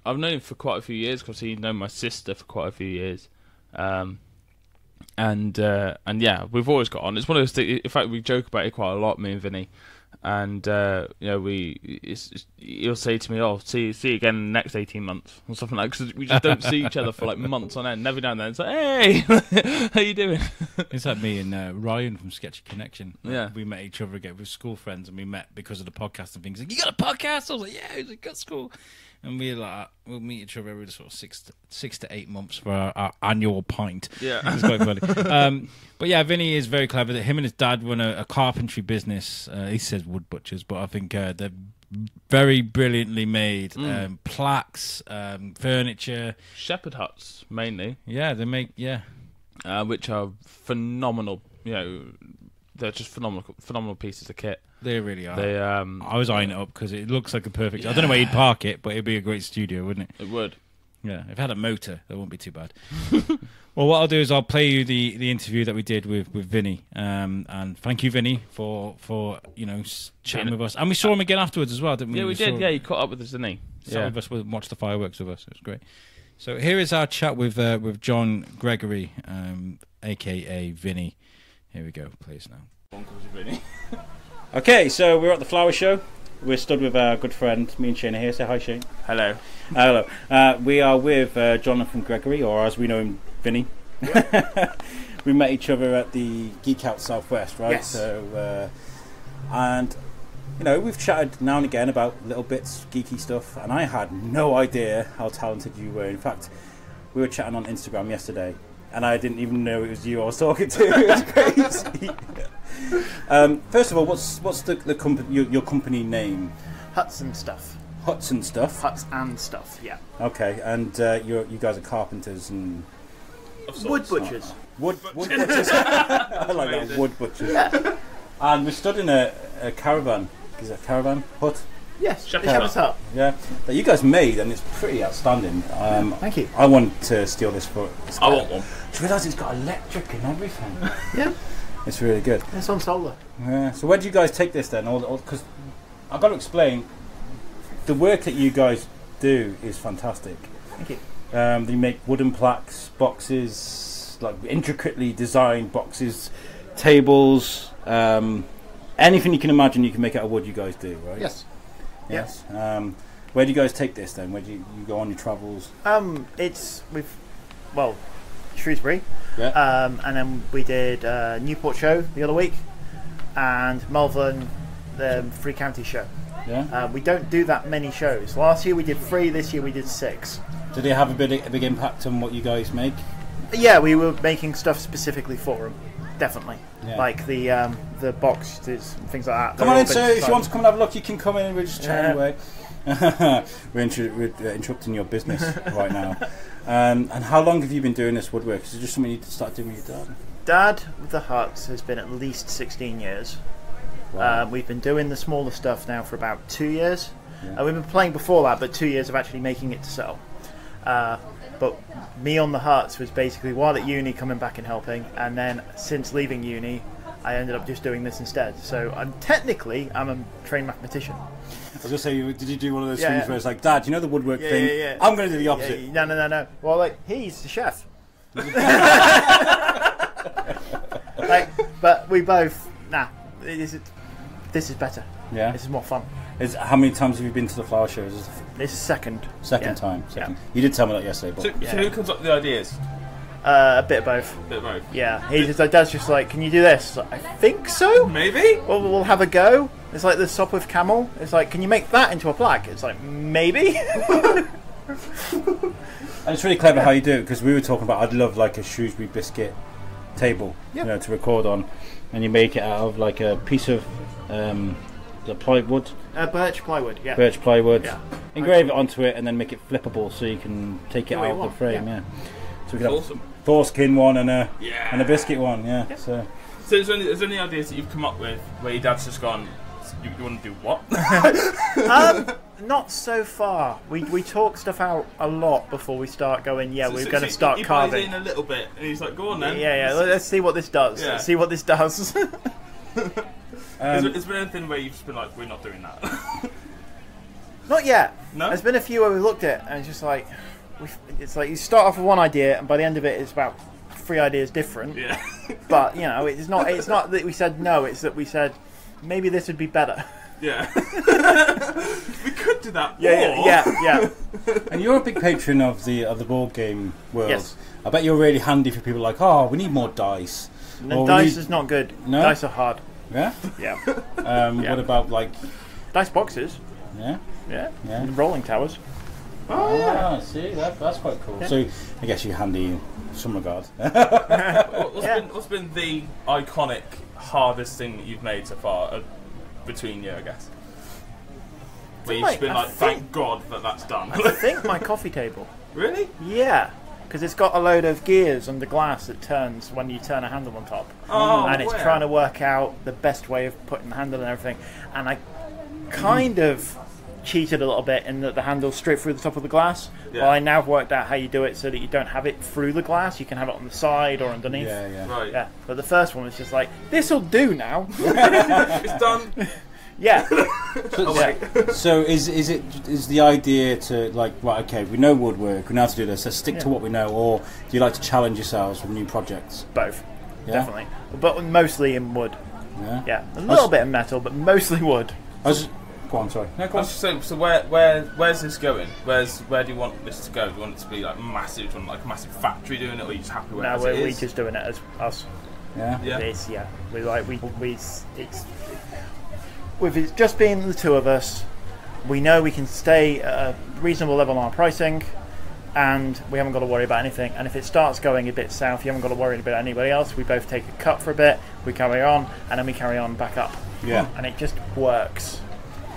[SPEAKER 2] I've known him for quite a few years because he's known my sister for quite a few years, and yeah, we've always got on. It's one of those things. In fact, we joke about it quite a lot, me and Vinnie, and he'll say to me, "Oh, see you again in the next 18 months," or something like that, because we just don't see each other for like months on end. Every now and then, it's like, "Hey, how you doing?" It's
[SPEAKER 1] like me and Ryan from Sketchy Connection.
[SPEAKER 2] Yeah,
[SPEAKER 1] we met each other again. We were school friends, and we met because of the podcast and things. Like, "You got a podcast?" I was like, "Yeah." He's like, "Got school." And we'll meet each other every sort of 6 to 8 months for our annual pint.
[SPEAKER 2] Yeah,
[SPEAKER 1] it's quite funny. But yeah, Vinnie is very clever. Him and his dad run a carpentry business. He says wood butchers, but I think they're very brilliantly made. Plaques, furniture,
[SPEAKER 2] shepherd huts mainly.
[SPEAKER 1] Yeah, they make
[SPEAKER 2] which are phenomenal. They're just phenomenal pieces of kit.
[SPEAKER 1] They really are.
[SPEAKER 2] I
[SPEAKER 1] was eyeing it up because it looks like a perfect. Yeah. I don't know where you'd park it, but it'd be a great studio, wouldn't it?
[SPEAKER 2] It would.
[SPEAKER 1] Yeah, if it had a motor, that wouldn't be too bad. Well, what I'll do is I'll play you the interview that we did with Vinnie, and thank you, Vinnie, for chatting with us, and we saw him again afterwards as well, didn't we?
[SPEAKER 2] Yeah, we did. Yeah, he caught up with us, didn't he?
[SPEAKER 1] Sat with us, watched the fireworks with us. It was great. So here is our chat with Jonathon Gregory, aka Vinnie. Here we go. Play us now.
[SPEAKER 2] One calls you Vinnie.
[SPEAKER 1] Okay, so we're at the flower show. We're stood with our good friend, me and Shane are here. Say hi, Shane.
[SPEAKER 2] Hello.
[SPEAKER 1] Hello. We are with Jonathon Gregory, or as we know him, Vinnie. We met each other at the Geek Out Southwest, right?
[SPEAKER 4] Yes.
[SPEAKER 1] So, and you know, we've chatted now and again about little bits, geeky stuff, and I had no idea how talented you were. In fact, we were chatting on Instagram yesterday, and I didn't even know it was you I was talking to. It was crazy. First of all, what's the company, your company name?
[SPEAKER 4] Huts and stuff.
[SPEAKER 1] Huts and Stuff.
[SPEAKER 4] Huts and stuff, yeah.
[SPEAKER 1] Okay, and you guys are carpenters and
[SPEAKER 4] Wood butchers.
[SPEAKER 1] wood butchers. I like that, wood butchers.
[SPEAKER 4] Yeah.
[SPEAKER 1] And we stood in a caravan. Is it a caravan hut?
[SPEAKER 4] Yes,
[SPEAKER 2] Shepherd's
[SPEAKER 4] Shepherd's Hut.
[SPEAKER 1] Yeah, that you guys made, and it's pretty outstanding.
[SPEAKER 4] Thank you.
[SPEAKER 1] I want to steal this for.
[SPEAKER 2] I want one.
[SPEAKER 1] Do you realise it's got electric and everything?
[SPEAKER 4] Yeah,
[SPEAKER 1] It's really good.
[SPEAKER 4] it's on solar.
[SPEAKER 1] Yeah. So where do you guys take this then? Because I've got to explain, the work that you guys do is fantastic.
[SPEAKER 4] Thank you.
[SPEAKER 1] They make wooden plaques, boxes, like intricately designed boxes, tables, anything you can imagine you can make out of wood. You guys do, right?
[SPEAKER 4] Yes.
[SPEAKER 1] Yes. Where do you guys take this then? Where do you go on your travels?
[SPEAKER 4] Shrewsbury.
[SPEAKER 1] Yeah.
[SPEAKER 4] And then we did Newport show the other week, and Malvern, the Free County show.
[SPEAKER 1] Yeah.
[SPEAKER 4] We don't do that many shows. Last year we did 3. This year we did 6.
[SPEAKER 1] Did they have a big impact on what you guys make?
[SPEAKER 4] Yeah, we were making stuff specifically for them. Definitely.
[SPEAKER 1] Yeah.
[SPEAKER 4] Like the boxes and things like that.
[SPEAKER 1] Come
[SPEAKER 4] They're
[SPEAKER 1] on
[SPEAKER 4] all
[SPEAKER 1] in,
[SPEAKER 4] been
[SPEAKER 1] sir. If you
[SPEAKER 4] designed.
[SPEAKER 1] want to come and have a look, you can come in and we're just chatting away. we're interrupting your business right now. And how long have you been doing this woodwork? Is it just something you started doing with your dad?
[SPEAKER 4] Dad with the huts has been at least 16 years.
[SPEAKER 1] Wow.
[SPEAKER 4] We've been doing the smaller stuff now for about 2 years.
[SPEAKER 1] Yeah.
[SPEAKER 4] We've been playing before that, but 2 years of actually making it to sell. But me on the huts was basically while at uni coming back and helping, and then since leaving uni I ended up just doing this instead. So I'm a trained mathematician.
[SPEAKER 1] I was going to say, did you do one of those
[SPEAKER 4] Yeah,
[SPEAKER 1] things
[SPEAKER 4] yeah.
[SPEAKER 1] where it's like, Dad, you know the woodwork
[SPEAKER 4] Yeah,
[SPEAKER 1] thing?
[SPEAKER 4] yeah, yeah.
[SPEAKER 1] I'm going to do the opposite.
[SPEAKER 4] Yeah, no. Well, like, he's the chef. But we both, this is better.
[SPEAKER 1] Yeah.
[SPEAKER 4] This is more fun.
[SPEAKER 1] How many times have you been to the flower shows?
[SPEAKER 4] This is second.
[SPEAKER 1] Second
[SPEAKER 4] Yeah.
[SPEAKER 1] time. Second.
[SPEAKER 4] Yeah.
[SPEAKER 1] You did tell me that yesterday, but
[SPEAKER 2] So who comes up with the ideas?
[SPEAKER 4] A bit of both.
[SPEAKER 2] Bit of both.
[SPEAKER 4] Yeah, Dad's just like, can you do this? Like, I think so.
[SPEAKER 2] Maybe.
[SPEAKER 4] Well, we'll have a go. It's like the sop with camel. It's like, can you make that into a plaque? It's like, maybe.
[SPEAKER 1] and it's really clever how you do it, because we were talking about, I'd love like a Shrewsbury biscuit table,
[SPEAKER 4] Yep.
[SPEAKER 1] to record on, and you make it out of like a piece of the plywood,
[SPEAKER 4] Birch plywood. Yeah.
[SPEAKER 1] birch plywood,
[SPEAKER 4] Yeah.
[SPEAKER 1] engrave it onto it, and then make it flippable so you can take it
[SPEAKER 4] Do what
[SPEAKER 1] out
[SPEAKER 4] you
[SPEAKER 1] of the
[SPEAKER 4] want,
[SPEAKER 1] frame.
[SPEAKER 4] yeah.
[SPEAKER 1] Yeah. So we could have
[SPEAKER 2] Awesome.
[SPEAKER 1] Thorskin one and a
[SPEAKER 2] Yeah.
[SPEAKER 1] biscuit one. Yeah. So
[SPEAKER 2] So is there any ideas that you've come up with where your dad's just gone, you want to do what?
[SPEAKER 4] Not so far. We talk stuff out a lot before we start going. Yeah, we're going to start
[SPEAKER 2] he
[SPEAKER 4] carving.
[SPEAKER 2] buys in a little bit, and he's like, "Go on then."
[SPEAKER 4] Yeah. Let's see what this does.
[SPEAKER 2] Yeah.
[SPEAKER 4] Let's see what this does.
[SPEAKER 2] Is there anything where you've just been like, "We're not doing that"?
[SPEAKER 4] Not yet.
[SPEAKER 2] No?
[SPEAKER 4] There's been a few where we looked at it and it's just like, it's like you start off with one idea and by the end of it it's about 3 ideas different.
[SPEAKER 2] Yeah.
[SPEAKER 4] But it's not that we said no. It's that we said maybe this would be better.
[SPEAKER 2] Yeah. We could do that.
[SPEAKER 4] Yeah.
[SPEAKER 1] and you're a big patron of the board game world.
[SPEAKER 4] Yes.
[SPEAKER 1] I bet you're really handy for people like, oh, we need more dice.
[SPEAKER 4] And
[SPEAKER 1] Or we
[SPEAKER 4] dice
[SPEAKER 1] need-
[SPEAKER 4] is not good.
[SPEAKER 1] No?
[SPEAKER 4] Dice are hard.
[SPEAKER 1] Yeah.
[SPEAKER 4] Yeah. Yeah.
[SPEAKER 1] What about like
[SPEAKER 4] Dice boxes.
[SPEAKER 1] yeah.
[SPEAKER 4] Yeah.
[SPEAKER 1] Yeah.
[SPEAKER 4] And rolling towers.
[SPEAKER 1] Oh, see, that's quite cool.
[SPEAKER 4] Yeah.
[SPEAKER 1] So I guess you're handy in some regard.
[SPEAKER 2] What's been the iconic hardest thing that you've made so far between you, I guess? Where you've just been like, thank God that's done.
[SPEAKER 4] I think my coffee table.
[SPEAKER 2] Really?
[SPEAKER 4] Yeah. Because it's got a load of gears under glass that turns when you turn a handle on top.
[SPEAKER 2] Oh,
[SPEAKER 4] and it's
[SPEAKER 2] wow.
[SPEAKER 4] trying to work out the best way of putting the handle and everything. And I kind of cheated a little bit in that the handle's straight through the top of the glass.
[SPEAKER 2] Yeah.
[SPEAKER 4] Well, I now have worked out how you do it so that you don't have it through the glass. You can have it on the side or underneath.
[SPEAKER 1] Yeah.
[SPEAKER 2] Right.
[SPEAKER 4] Yeah. But the first one was just like, this'll do now.
[SPEAKER 2] It's done.
[SPEAKER 4] Yeah.
[SPEAKER 1] So is the idea to like, right, okay, we know woodwork, we know how to do this, let's stick to what we know, or do you like to challenge yourselves with new projects?
[SPEAKER 4] Both.
[SPEAKER 1] Yeah?
[SPEAKER 4] Definitely. But mostly in wood.
[SPEAKER 1] Yeah.
[SPEAKER 4] Yeah. A little bit of metal, but mostly wood.
[SPEAKER 1] I was
[SPEAKER 5] Go on, sorry. No, go on.
[SPEAKER 2] So where's this going? Where do you want this to go? Do you want it to be like massive? Do you want like a massive factory doing it, or are you just happy with it?
[SPEAKER 4] No,
[SPEAKER 2] as
[SPEAKER 4] we're
[SPEAKER 2] it is?
[SPEAKER 4] just doing it as us.
[SPEAKER 5] Yeah.
[SPEAKER 4] We're like it's with it just being the two of us. We know we can stay at a reasonable level on our pricing, and we haven't got to worry about anything. And if it starts going a bit south, you haven't got to worry about anybody else. We both take a cut for a bit, we carry on, and then we carry on back up.
[SPEAKER 5] Yeah.
[SPEAKER 4] And it just works.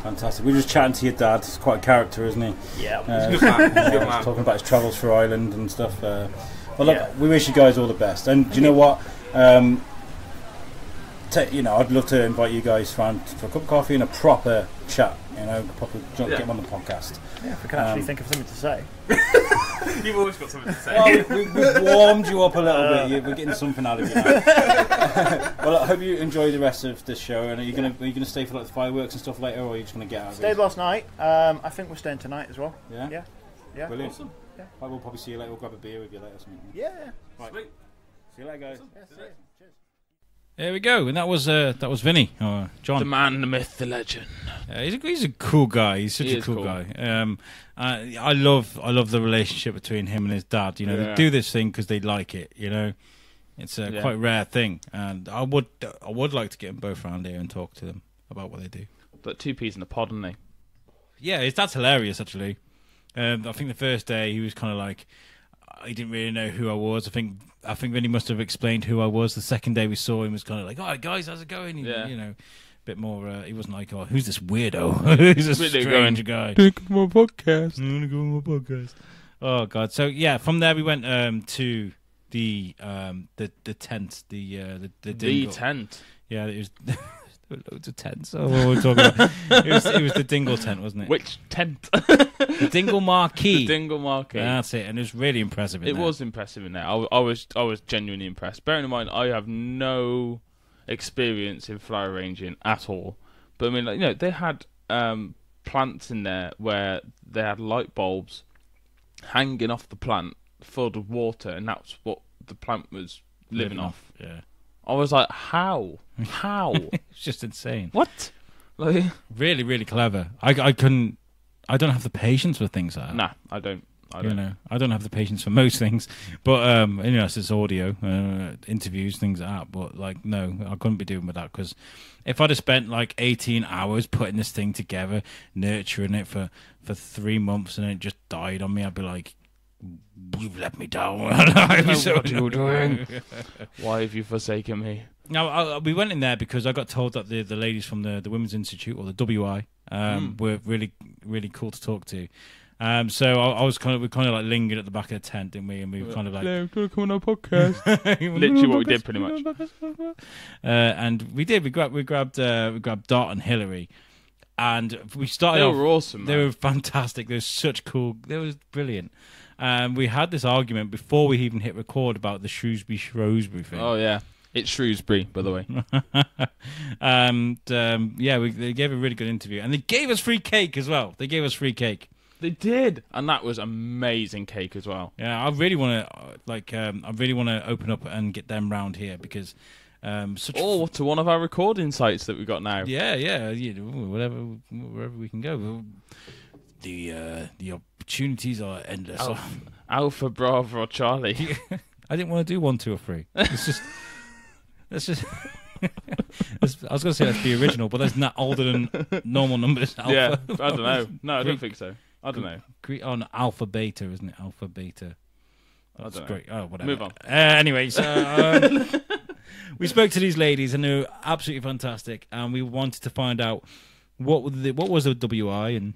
[SPEAKER 5] Fantastic. We were just chatting to your dad. He's quite a character, isn't he?
[SPEAKER 4] Yeah.
[SPEAKER 2] Good man. Good
[SPEAKER 5] He's
[SPEAKER 2] man.
[SPEAKER 5] talking about his travels through Ireland and stuff. Well, look, we wish you guys all the best. And do you know what? I'd love to invite you guys round for a cup of coffee and a proper chat. Get them on the podcast.
[SPEAKER 4] Yeah, if we can actually think of something to say.
[SPEAKER 2] You've always got something to say.
[SPEAKER 5] Well, we've warmed you up a little bit. We're getting something out of you now. Well, I hope you enjoy the rest of this show. And are you gonna stay for like the fireworks and stuff later, or are you just gonna get out of
[SPEAKER 4] Stayed
[SPEAKER 5] it?
[SPEAKER 4] last night. I think we're staying tonight as well.
[SPEAKER 5] Yeah.
[SPEAKER 4] Yeah.
[SPEAKER 5] Brilliant.
[SPEAKER 2] Awesome.
[SPEAKER 4] Yeah.
[SPEAKER 5] Right, we'll probably see you later. We'll grab a beer with you later or something.
[SPEAKER 4] Yeah.
[SPEAKER 5] Right.
[SPEAKER 2] Sweet.
[SPEAKER 5] See you later, guys.
[SPEAKER 4] Yeah, see ya. Cheers.
[SPEAKER 1] There we go, and that was Vinnie or John.
[SPEAKER 2] The man, the myth, the legend.
[SPEAKER 1] He's a cool guy. He's such
[SPEAKER 2] He
[SPEAKER 1] a
[SPEAKER 2] is
[SPEAKER 1] cool
[SPEAKER 2] cool.
[SPEAKER 1] guy. I love the relationship between him and his dad. You know,
[SPEAKER 2] Yeah.
[SPEAKER 1] they do this thing because they like it. You know, it's a quite rare thing, and I would like to get them both around here and talk to them about what they do.
[SPEAKER 2] But two peas in a pod, aren't they?
[SPEAKER 1] Yeah, that's hilarious actually. I think the first day he was kind of like, he didn't really know who I was. I think Vinny must have explained who I was. The second day we saw him was kind of like, "Oh, guys, how's it going?"
[SPEAKER 2] Yeah.
[SPEAKER 1] You know, a bit more. He wasn't like, "Oh, who's this weirdo? Who's this
[SPEAKER 2] Really
[SPEAKER 1] strange guy?"
[SPEAKER 2] Take my podcast.
[SPEAKER 1] I'm gonna go on my podcast. Oh God! So yeah, from there we went to the tent, the
[SPEAKER 2] The
[SPEAKER 1] dingle.
[SPEAKER 2] tent.
[SPEAKER 1] Yeah, it was. There were loads of tents. Oh, what were we talking about? It was the dingle tent, wasn't it?
[SPEAKER 2] Which tent?
[SPEAKER 1] The dingle marquee.
[SPEAKER 2] The dingle marquee.
[SPEAKER 1] That's it, and it was really impressive.
[SPEAKER 2] It was impressive in there. I was genuinely impressed. Bearing in mind, I have no experience in flower arranging at all. But I mean, they had plants in there where they had light bulbs hanging off the plant, filled with water, and that's what the plant was living off.
[SPEAKER 1] Yeah,
[SPEAKER 2] I was like, how?
[SPEAKER 1] it's just insane.
[SPEAKER 2] What? Like,
[SPEAKER 1] Really, really clever. I couldn't. I don't have the patience for things like that.
[SPEAKER 2] nah, I don't.
[SPEAKER 1] I don't have the patience for most things, but it's audio, interviews, things like that. But like, no, I couldn't be doing with that because if I'd have spent like 18 hours putting this thing together, nurturing it for 3 months, and it just died on me, I'd be like, "You've let me down." I'd be so
[SPEAKER 2] what you're
[SPEAKER 1] annoyed.
[SPEAKER 2] doing. Why have you forsaken me?
[SPEAKER 1] Now we went in there because I got told that the ladies from the Women's Institute or the WI were really, really cool to talk to. So I was we kind of like lingered at the back of the tent, didn't we? And we were kind of like,
[SPEAKER 2] "Hello, do you want to come on our podcast?" Literally what we did, pretty much.
[SPEAKER 1] And we did. We grabbed Dart and Hilary, and we started.
[SPEAKER 2] They
[SPEAKER 1] off,
[SPEAKER 2] were awesome.
[SPEAKER 1] They
[SPEAKER 2] man.
[SPEAKER 1] were fantastic. They were such cool. They were brilliant. We had this argument before we even hit record about the Shrewsbury thing.
[SPEAKER 2] Oh yeah, it's Shrewsbury, by the way.
[SPEAKER 1] And they gave a really good interview, and they gave us free cake as well. They gave us free cake.
[SPEAKER 2] They did, and that was amazing cake as well.
[SPEAKER 1] Yeah, I really want to open up and get them round here because
[SPEAKER 2] Or to one of our recording sites that we got now.
[SPEAKER 1] wherever we can go. The opportunities are endless.
[SPEAKER 2] Alpha, Bravo, or Charlie.
[SPEAKER 1] I didn't want to do 1, 2, or 3. It's just. I was going to say let's be original, but that's not older than normal numbers. Alpha.
[SPEAKER 2] Yeah, I don't know. No, I don't think so. I don't know.
[SPEAKER 1] On alpha beta, isn't it? Alpha beta. That's
[SPEAKER 2] don't know.
[SPEAKER 1] great. Oh, whatever.
[SPEAKER 2] Move on.
[SPEAKER 1] Anyway, so we spoke to these ladies, and they were absolutely fantastic. And we wanted to find out what was the WI and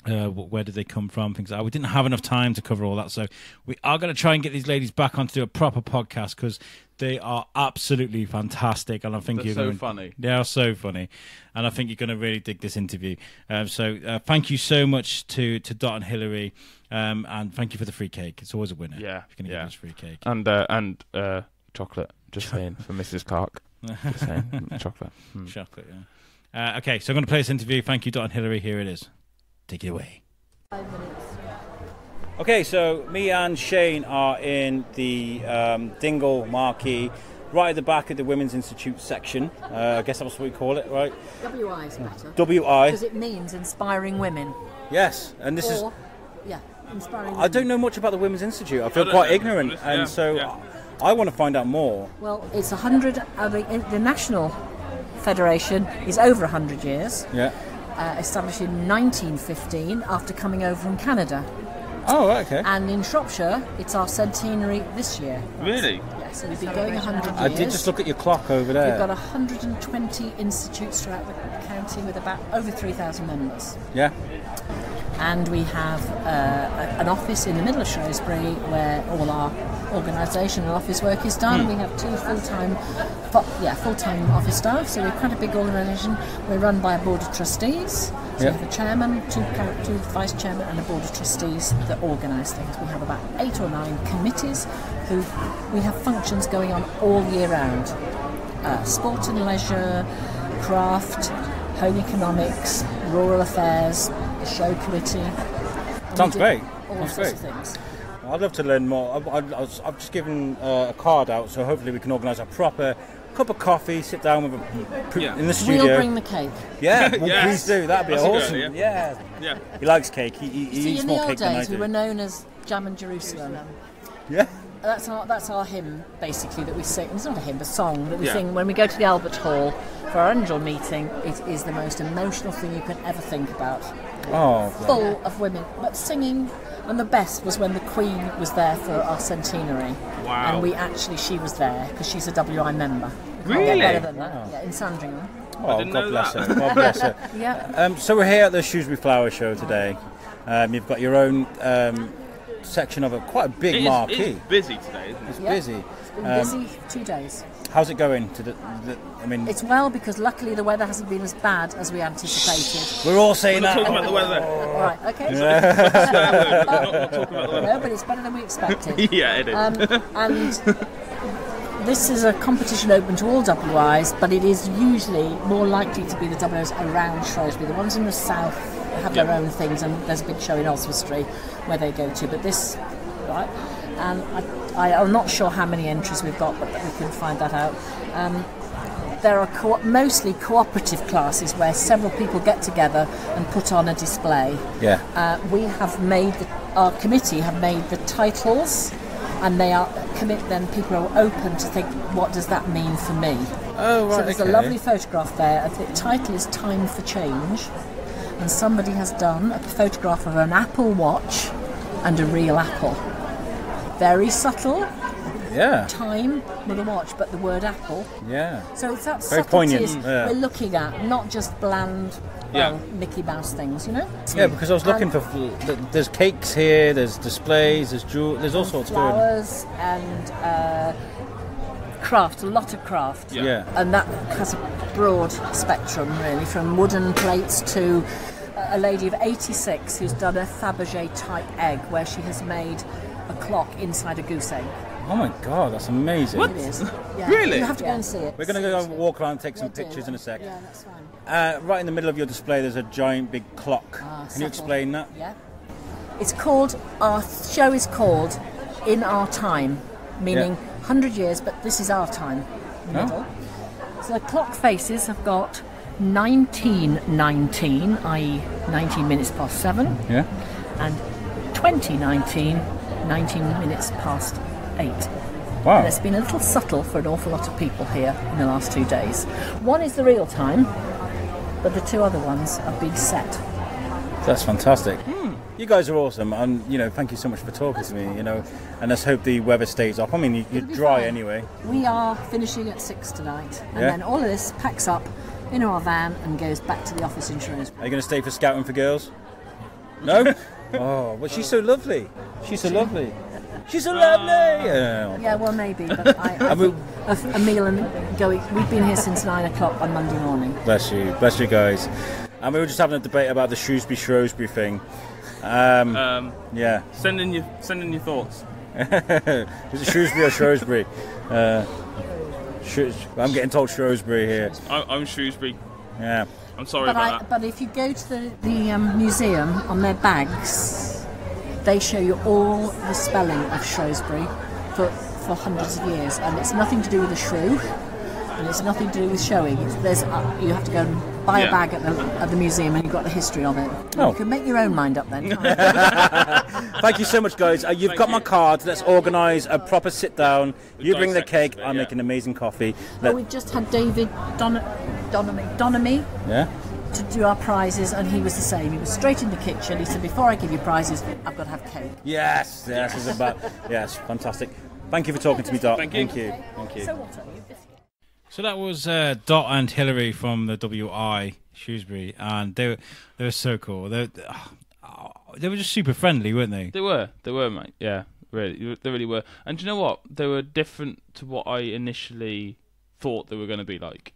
[SPEAKER 1] where did they come from, things like that. We didn't have enough time to cover all that, so we are going to try and get these ladies back on to do a proper podcast because they are absolutely fantastic, and I think
[SPEAKER 2] They're so funny.
[SPEAKER 1] They are so funny, and I think you're going to really dig this interview. So thank you so much to Dot and Hilary, and thank you for the free cake. It's always a winner.
[SPEAKER 2] Yeah,
[SPEAKER 1] if you're going to give us free cake.
[SPEAKER 2] And chocolate. Just saying for Mrs. Clark. Just saying chocolate.
[SPEAKER 1] Chocolate. Yeah. Okay, so I'm going to play this interview. Thank you, Dot and Hilary. Here it is. Take it away.
[SPEAKER 6] 5 minutes.
[SPEAKER 5] Okay, so me and Shane are in the Dingle marquee. right at the back of the Women's Institute section. I guess that's what we call it, right?
[SPEAKER 6] WI is better.
[SPEAKER 5] WI.
[SPEAKER 6] Because it means inspiring women.
[SPEAKER 5] Yes, and this is...
[SPEAKER 6] Yeah, inspiring women.
[SPEAKER 5] I don't know much about the Women's Institute. I feel quite ignorant, and so I want to find out more.
[SPEAKER 6] Well, it's 100... the National Federation is over 100 years.
[SPEAKER 5] Yeah.
[SPEAKER 6] Established in 1915 after coming over from Canada.
[SPEAKER 5] Oh, right, okay.
[SPEAKER 6] And in Shropshire, it's our centenary this year.
[SPEAKER 2] Really?
[SPEAKER 6] Yes, so we've been going 100 years.
[SPEAKER 5] I did just look at your clock over there.
[SPEAKER 6] We've got 120 institutes throughout the county with about over 3,000 members.
[SPEAKER 5] Yeah.
[SPEAKER 6] And we have an office in the middle of Shrewsbury where all our organisation and office work is done. We have 2 full-time office staff, so we're quite a big organisation. We're run by a board of trustees. So we have a chairman, two vice chairmen, and a board of trustees that organise things. We have about 8 or 9 committees who we have functions going on all year round. Sport and leisure, craft, home economics, rural affairs, the show committee.
[SPEAKER 5] Sounds great.
[SPEAKER 6] All sorts of things.
[SPEAKER 5] I'd love to learn more. I've just given a card out, so hopefully we can organise a proper cup of coffee, sit down with in the studio.
[SPEAKER 6] We'll bring the cake.
[SPEAKER 5] Yeah, well, please do. That'd be awesome.
[SPEAKER 2] Good,
[SPEAKER 5] yeah.
[SPEAKER 2] Yeah.
[SPEAKER 5] He likes cake. He eats
[SPEAKER 6] in
[SPEAKER 5] more
[SPEAKER 6] the old
[SPEAKER 5] cake than I
[SPEAKER 6] days,
[SPEAKER 5] do.
[SPEAKER 6] we were known as Jam and Jerusalem.
[SPEAKER 5] Yeah.
[SPEAKER 6] That's our hymn, basically, that we sing. It's not a hymn, a song that we sing when we go to the Albert Hall for our annual meeting. It is the most emotional thing you can ever think about.
[SPEAKER 5] Oh,
[SPEAKER 6] full of women, but singing. And the best was when the Queen was there for our centenary.
[SPEAKER 2] Wow.
[SPEAKER 6] And she was there because she's a WI member.
[SPEAKER 2] Really?
[SPEAKER 6] Better than that. Yeah, in Sandringham.
[SPEAKER 5] Oh, God bless her. God bless her.
[SPEAKER 6] Yeah.
[SPEAKER 5] So we're here at the Shrewsbury Flower Show today. You've got your own section of quite a big marquee.
[SPEAKER 2] It's busy today, isn't it?
[SPEAKER 5] It's busy.
[SPEAKER 6] It's been busy 2 days.
[SPEAKER 5] How's it going?
[SPEAKER 6] It's well because luckily the weather hasn't been as bad as we anticipated.
[SPEAKER 5] We're all saying
[SPEAKER 2] We're not
[SPEAKER 5] that.
[SPEAKER 2] talking about the weather.
[SPEAKER 6] All right, okay.
[SPEAKER 2] We're not talking about the weather.
[SPEAKER 6] No, but it's better than we expected.
[SPEAKER 2] Yeah, it is.
[SPEAKER 6] And this is a competition open to all WIs, but it is usually more likely to be the WIs around Shrewsbury. The ones in the south have their own things, and there's a big show in Oswestry where they go to. But this, right, and I'm not sure how many entries we've got, but we can find that out. There are mostly cooperative classes where several people get together and put on a display.
[SPEAKER 5] Yeah.
[SPEAKER 6] Our committee have made the titles, and they are then people are open to think, what does that mean for me?
[SPEAKER 5] Oh, right.
[SPEAKER 6] So there's a lovely photograph there. The title is Time for Change, and somebody has done a photograph of an Apple Watch and a real apple. Very subtle.
[SPEAKER 5] Yeah.
[SPEAKER 6] Time with a watch, but the word apple.
[SPEAKER 5] Yeah.
[SPEAKER 6] So it's that
[SPEAKER 5] Very
[SPEAKER 6] subtleties
[SPEAKER 5] poignant. Yeah.
[SPEAKER 6] we're looking at, not just bland, Mickey Mouse things, you know?
[SPEAKER 5] Yeah, because I was looking for... There's cakes here, there's displays, there's jewelry, there's all sorts of...
[SPEAKER 6] Flowers and craft, a lot of craft.
[SPEAKER 5] Yeah.
[SPEAKER 6] And that has a broad spectrum, really, from wooden plates to a lady of 86 who's done a Fabergé-type egg where she has made a clock inside a goose egg.
[SPEAKER 5] Oh my God, that's amazing.
[SPEAKER 6] It is. Yeah.
[SPEAKER 2] Really?
[SPEAKER 6] You have to go and see it.
[SPEAKER 5] We're going to go walk around and take some pictures in a sec.
[SPEAKER 6] Yeah, that's fine.
[SPEAKER 5] Right in the middle of your display there's a giant big clock. Can you explain that?
[SPEAKER 6] Yeah. Our show is called In Our Time, meaning 100 years, but this is our time in the middle. So the clock faces have got 1919, i.e. 19 minutes past 7, and 2019, 19 minutes past 8.
[SPEAKER 5] Wow.
[SPEAKER 6] And it's been a little subtle for an awful lot of people here in the last 2 days. One is the real time, but the 2 other ones have been set.
[SPEAKER 5] That's fantastic. You guys are awesome, and thank you so much for talking to me. And let's hope the weather stays up. I mean, you're dry
[SPEAKER 6] fine.
[SPEAKER 5] Anyway.
[SPEAKER 6] We are finishing at 6 tonight, and then all of this packs up in our van and goes back to the office in Shrewsbury.
[SPEAKER 5] Are you going to stay for scouting for girls? No. Oh, well, she's so lovely. She's so lovely. She's so lovely.
[SPEAKER 6] Yeah, well, maybe, but a meal and going. We've been here since 9 o'clock on Monday morning.
[SPEAKER 5] Bless you guys. And we were just having a debate about the Shrewsbury thing. Yeah.
[SPEAKER 2] Send in your thoughts.
[SPEAKER 5] Is it Shrewsbury or Shrewsbury? I'm getting told Shrewsbury here.
[SPEAKER 2] I'm Shrewsbury.
[SPEAKER 5] Yeah.
[SPEAKER 2] I'm sorry about that.
[SPEAKER 6] But if you go to the museum, on their bags, they show you all the spelling of Shrewsbury for for hundreds of years, and it's nothing to do with the shrew, and it's nothing to do with showing. You have to go and buy a bag at the museum, and you've got the history of it.
[SPEAKER 5] Oh.
[SPEAKER 6] You can make your own mind up then.
[SPEAKER 5] Thank you so much, guys. You've got my card. Let's organise a proper sit-down. You bring the cake, I make an amazing coffee.
[SPEAKER 6] Well, we just had David Donamy to do our prizes, and he was the same. He was straight in the kitchen. He said, before I give you prizes, I've got to have cake.
[SPEAKER 5] Yes, fantastic. Thank you for talking to me, Dot.
[SPEAKER 2] Thank you.
[SPEAKER 6] So what are you?
[SPEAKER 1] So that was Dot and Hilary from the WI Shrewsbury, and they were so cool. They were just super friendly, weren't they?
[SPEAKER 2] They were, mate. Yeah, really, they really were. And do you know what? They were different to what I initially thought they were going to be like.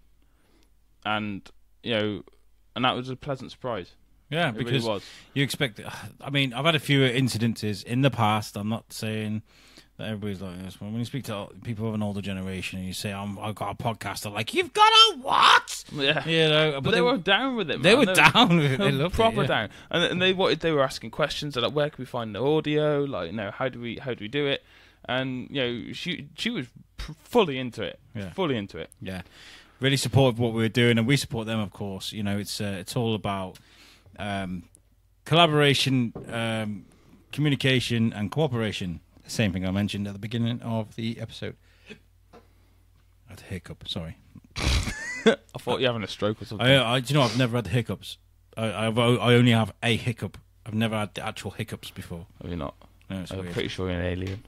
[SPEAKER 2] And and that was a pleasant surprise.
[SPEAKER 1] Yeah,
[SPEAKER 2] it
[SPEAKER 1] because
[SPEAKER 2] really was.
[SPEAKER 1] You expect. I mean, I've had a few incidences in the past. I'm not saying that everybody's like this, but when you speak to people of an older generation and you say, "I've got a podcast," they're like, "You've got a what?"
[SPEAKER 2] Yeah, but they were down with it. Man.
[SPEAKER 1] They were down with it. They loved
[SPEAKER 2] proper
[SPEAKER 1] it,
[SPEAKER 2] down, and they were asking questions. They're like, "Where can we find the audio? Like, how do we do it?" And she was fully into it.
[SPEAKER 1] Yeah.
[SPEAKER 2] Fully into it.
[SPEAKER 1] Yeah. Really supportive of what we were doing, and we support them, of course. It's all about collaboration, communication, and cooperation. The same thing I mentioned at the beginning of the episode. I had a hiccup. Sorry.
[SPEAKER 2] I thought you were having a stroke or something.
[SPEAKER 1] Do you know I've never had hiccups. I only have a hiccup. I've never had the actual hiccups before.
[SPEAKER 2] Are you not?
[SPEAKER 1] No, it's
[SPEAKER 2] I'm
[SPEAKER 1] weird.
[SPEAKER 2] pretty sure you're an alien.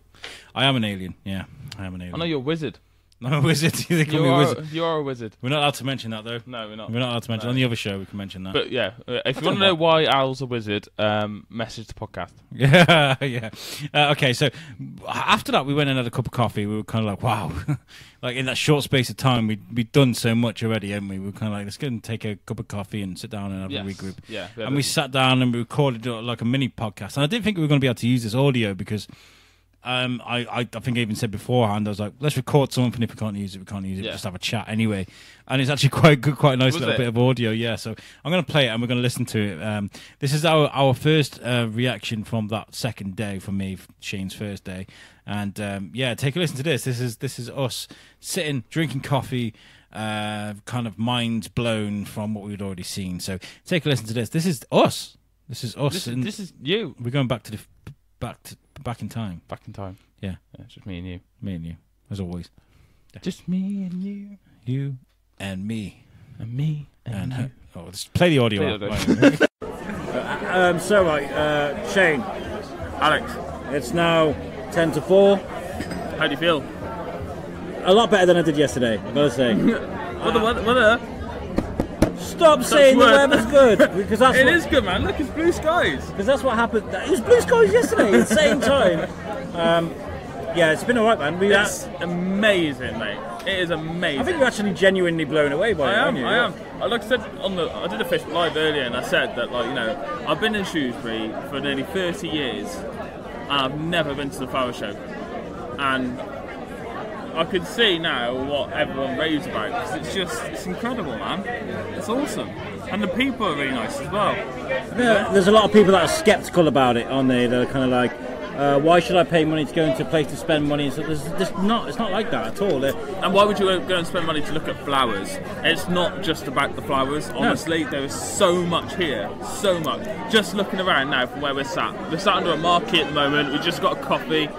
[SPEAKER 1] I am an alien. Yeah, I am an alien.
[SPEAKER 2] I know you're a wizard.
[SPEAKER 1] I'm a wizard. They call me a wizard.
[SPEAKER 2] You are a wizard.
[SPEAKER 1] We're not allowed to mention that, though.
[SPEAKER 2] No, we're not.
[SPEAKER 1] We're not allowed to mention.
[SPEAKER 2] No.
[SPEAKER 1] On the other show, we can mention that.
[SPEAKER 2] But yeah, if you want to know why Al's a wizard, message the podcast.
[SPEAKER 1] Yeah, yeah. Okay, so after that, we went and had a cup of coffee. We were kind of like, wow. Like, in that short space of time, we'd done so much already, hadn't we? We were kind of like, let's go and take a cup of coffee and sit down and have a regroup.
[SPEAKER 2] Yeah.
[SPEAKER 1] And we sat down and we recorded like a mini podcast. And I didn't think we were going to be able to use this audio because... I think I even said beforehand, I was like, let's record something. If we can't use it, we can't use it.
[SPEAKER 2] Yeah.
[SPEAKER 1] Just have a chat anyway. And it's actually quite good, quite a nice
[SPEAKER 2] Was
[SPEAKER 1] little
[SPEAKER 2] it?
[SPEAKER 1] bit of audio. Yeah, so I'm going to play it and we're going to listen to it. This is our first reaction from that second day for me, Shane's first day. And take a listen to this. This is us sitting, drinking coffee, kind of minds blown from what we'd already seen. So take a listen to this. This is us. This is us.
[SPEAKER 2] This is you.
[SPEAKER 1] We're going back to back in time.
[SPEAKER 2] Back in time.
[SPEAKER 1] Yeah.
[SPEAKER 2] It's just me and you.
[SPEAKER 1] Me and you, as always.
[SPEAKER 2] Just me and you.
[SPEAKER 1] You and me.
[SPEAKER 2] And me and
[SPEAKER 1] her.
[SPEAKER 2] you.
[SPEAKER 1] Oh, let's play the audio.
[SPEAKER 2] Play the
[SPEAKER 5] Shane,
[SPEAKER 2] Alex,
[SPEAKER 5] it's now 10 to 4.
[SPEAKER 2] how do you feel?
[SPEAKER 5] A lot better than I did yesterday, I've got to say.
[SPEAKER 2] Weather?
[SPEAKER 5] Stop saying the weather's good, because that's
[SPEAKER 2] It is good, man. Look, it's blue skies.
[SPEAKER 5] Because that's what happened. It was blue skies yesterday at the same time. It's been alright, man.
[SPEAKER 2] It's amazing, mate. It is amazing.
[SPEAKER 5] I think you're actually genuinely blown away by it, aren't you?
[SPEAKER 2] I am. Like I said I did a Facebook Live earlier, and I said that, I've been in Shrewsbury for nearly 30 years, and I've never been to the flower show. And I could see now what everyone raves about, because it's incredible, man. It's awesome. And the people are really nice as well.
[SPEAKER 5] There's a lot of people that are sceptical about it, aren't they? They're kind of like, why should I pay money to go into a place to spend money? So it's not like that at all.
[SPEAKER 2] And why would you go and spend money to look at flowers? It's not just about the flowers. Honestly, there is so much here. So much. Just looking around now from where we're sat. We're sat under a marquee at the moment. We just got a coffee.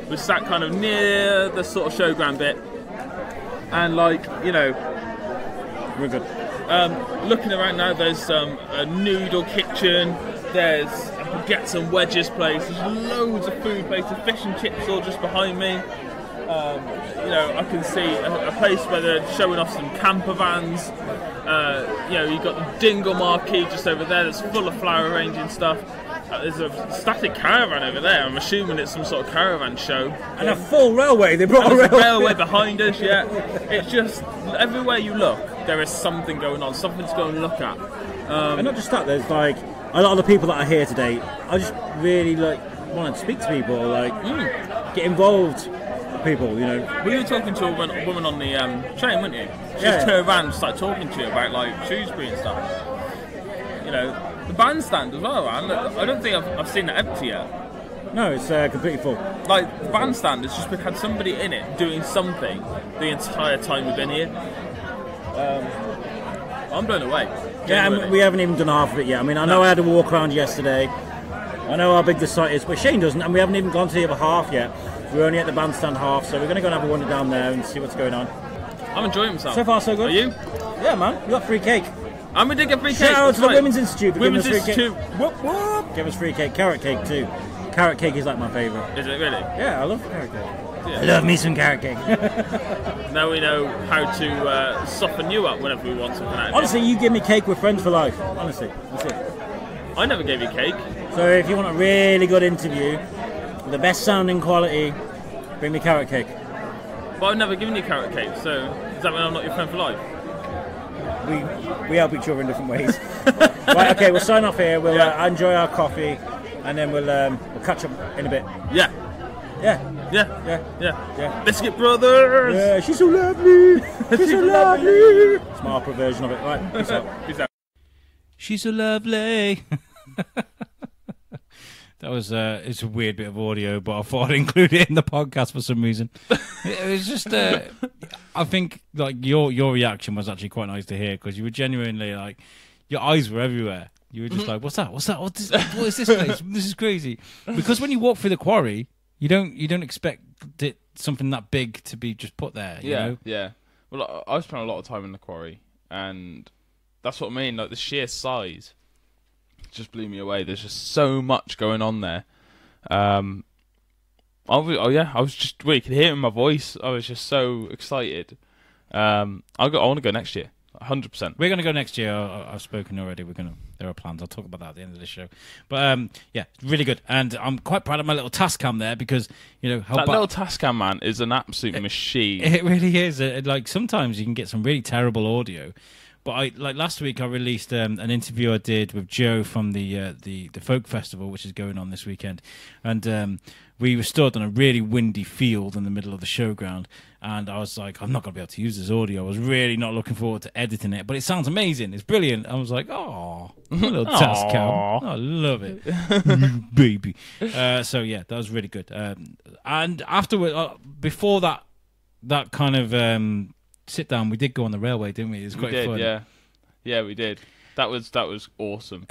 [SPEAKER 2] We're sat kind of near the sort of showground bit. And
[SPEAKER 5] we're good.
[SPEAKER 2] Looking around now, there's a noodle kitchen. There's a baguettes and wedges place. There's loads of food places. Fish and chips all just behind me. I can see a place where they're showing off some camper vans. You've got the Dingle marquee just over there that's full of flower arranging stuff. There's a static caravan over there. I'm assuming it's some sort of caravan show.
[SPEAKER 5] And a full railway. They brought a
[SPEAKER 2] railway behind us, yeah. It's just, everywhere you look, there is something going on, something to go and look at.
[SPEAKER 5] And not just that, there's like a lot of the people that are here today. I just really want to speak to people, get involved with people,
[SPEAKER 2] We were talking to a woman on the train, weren't you? She just turned around and started talking to you about Shrewsbury and stuff. The bandstand as well, man. I don't think I've seen that empty yet.
[SPEAKER 5] No, it's completely full.
[SPEAKER 2] Like, the bandstand has just had somebody in it doing something the entire time we've been here. I'm blown away.
[SPEAKER 5] Yeah, and we haven't even done half of it yet. I mean, I know I had a walk around yesterday. I know how big the site is, but Shane doesn't, and we haven't even gone to the other half yet. We're only at the bandstand half, so we're going to go and have a wander down there and see what's going on.
[SPEAKER 2] I'm enjoying myself.
[SPEAKER 5] So far, so good.
[SPEAKER 2] Are you?
[SPEAKER 5] Yeah, man. We got free cake.
[SPEAKER 2] And we did get free cake.
[SPEAKER 5] Shout out to the Women's Institute for
[SPEAKER 2] Women's
[SPEAKER 5] giving us free cake.
[SPEAKER 2] Institute. Whoop, whoop.
[SPEAKER 5] Give us free cake. Carrot cake, too. Carrot cake is like my favourite.
[SPEAKER 2] Is it really?
[SPEAKER 5] Yeah, I love carrot cake.
[SPEAKER 2] Yeah.
[SPEAKER 5] I love me some carrot cake.
[SPEAKER 2] Now we know how to soften you up whenever we want something out of you.
[SPEAKER 5] Honestly, you give me cake, we're friends for life. Honestly, that's it.
[SPEAKER 2] I never gave you cake.
[SPEAKER 5] So if you want a really good interview, the best sounding quality, bring me carrot cake.
[SPEAKER 2] But I've never given you carrot cake, so does that mean I'm not your friend for life?
[SPEAKER 5] We help each other in different ways. Right, okay, we'll sign off here. We'll enjoy our coffee, and then we'll catch up in a bit.
[SPEAKER 2] Yeah.
[SPEAKER 5] Yeah.
[SPEAKER 2] Yeah.
[SPEAKER 5] Yeah.
[SPEAKER 2] Yeah.
[SPEAKER 5] Yeah.
[SPEAKER 2] Biscuit Brothers!
[SPEAKER 5] Yeah, she's so lovely. She's so lovely. It's my opera version of it. Right, peace out.
[SPEAKER 2] Peace out.
[SPEAKER 1] She's so lovely. That was it's a weird bit of audio, but I thought I'd include it in the podcast for some reason. It was just I think like your reaction was actually quite nice to hear, because you were genuinely like, your eyes were everywhere. You were just like, what's that? What is this place? This is crazy. Because when you walk through the quarry, you don't expect something that big to be just put there. You know?
[SPEAKER 2] Yeah. Well, I've spent a lot of time in the quarry, and that's what I mean. Like, the sheer size just blew me away. There's just so much going on there. I was just, you could hear it in my voice. I was just so excited. I want to go next year, 100%.
[SPEAKER 1] We're going to go next year. I've spoken already. There are plans. I'll talk about that at the end of the show. But yeah, really good. And I'm quite proud of my little task cam there, because
[SPEAKER 2] that little task cam man is an absolute machine.
[SPEAKER 1] It really is. Like, sometimes you can get some really terrible audio. But last week I released an interview I did with Joe from the folk festival, which is going on this weekend, and we were stood on a really windy field in the middle of the showground, and I was like, I'm not going to be able to use this audio. I was really not looking forward to editing it, but it sounds amazing. It's brilliant. I was like, oh, little task cam. I love it, baby. So yeah, that was really good. And afterward, before that kind of sit down, we did go on the railway, didn't we? It was quite fun.
[SPEAKER 2] Yeah, we did. That was awesome.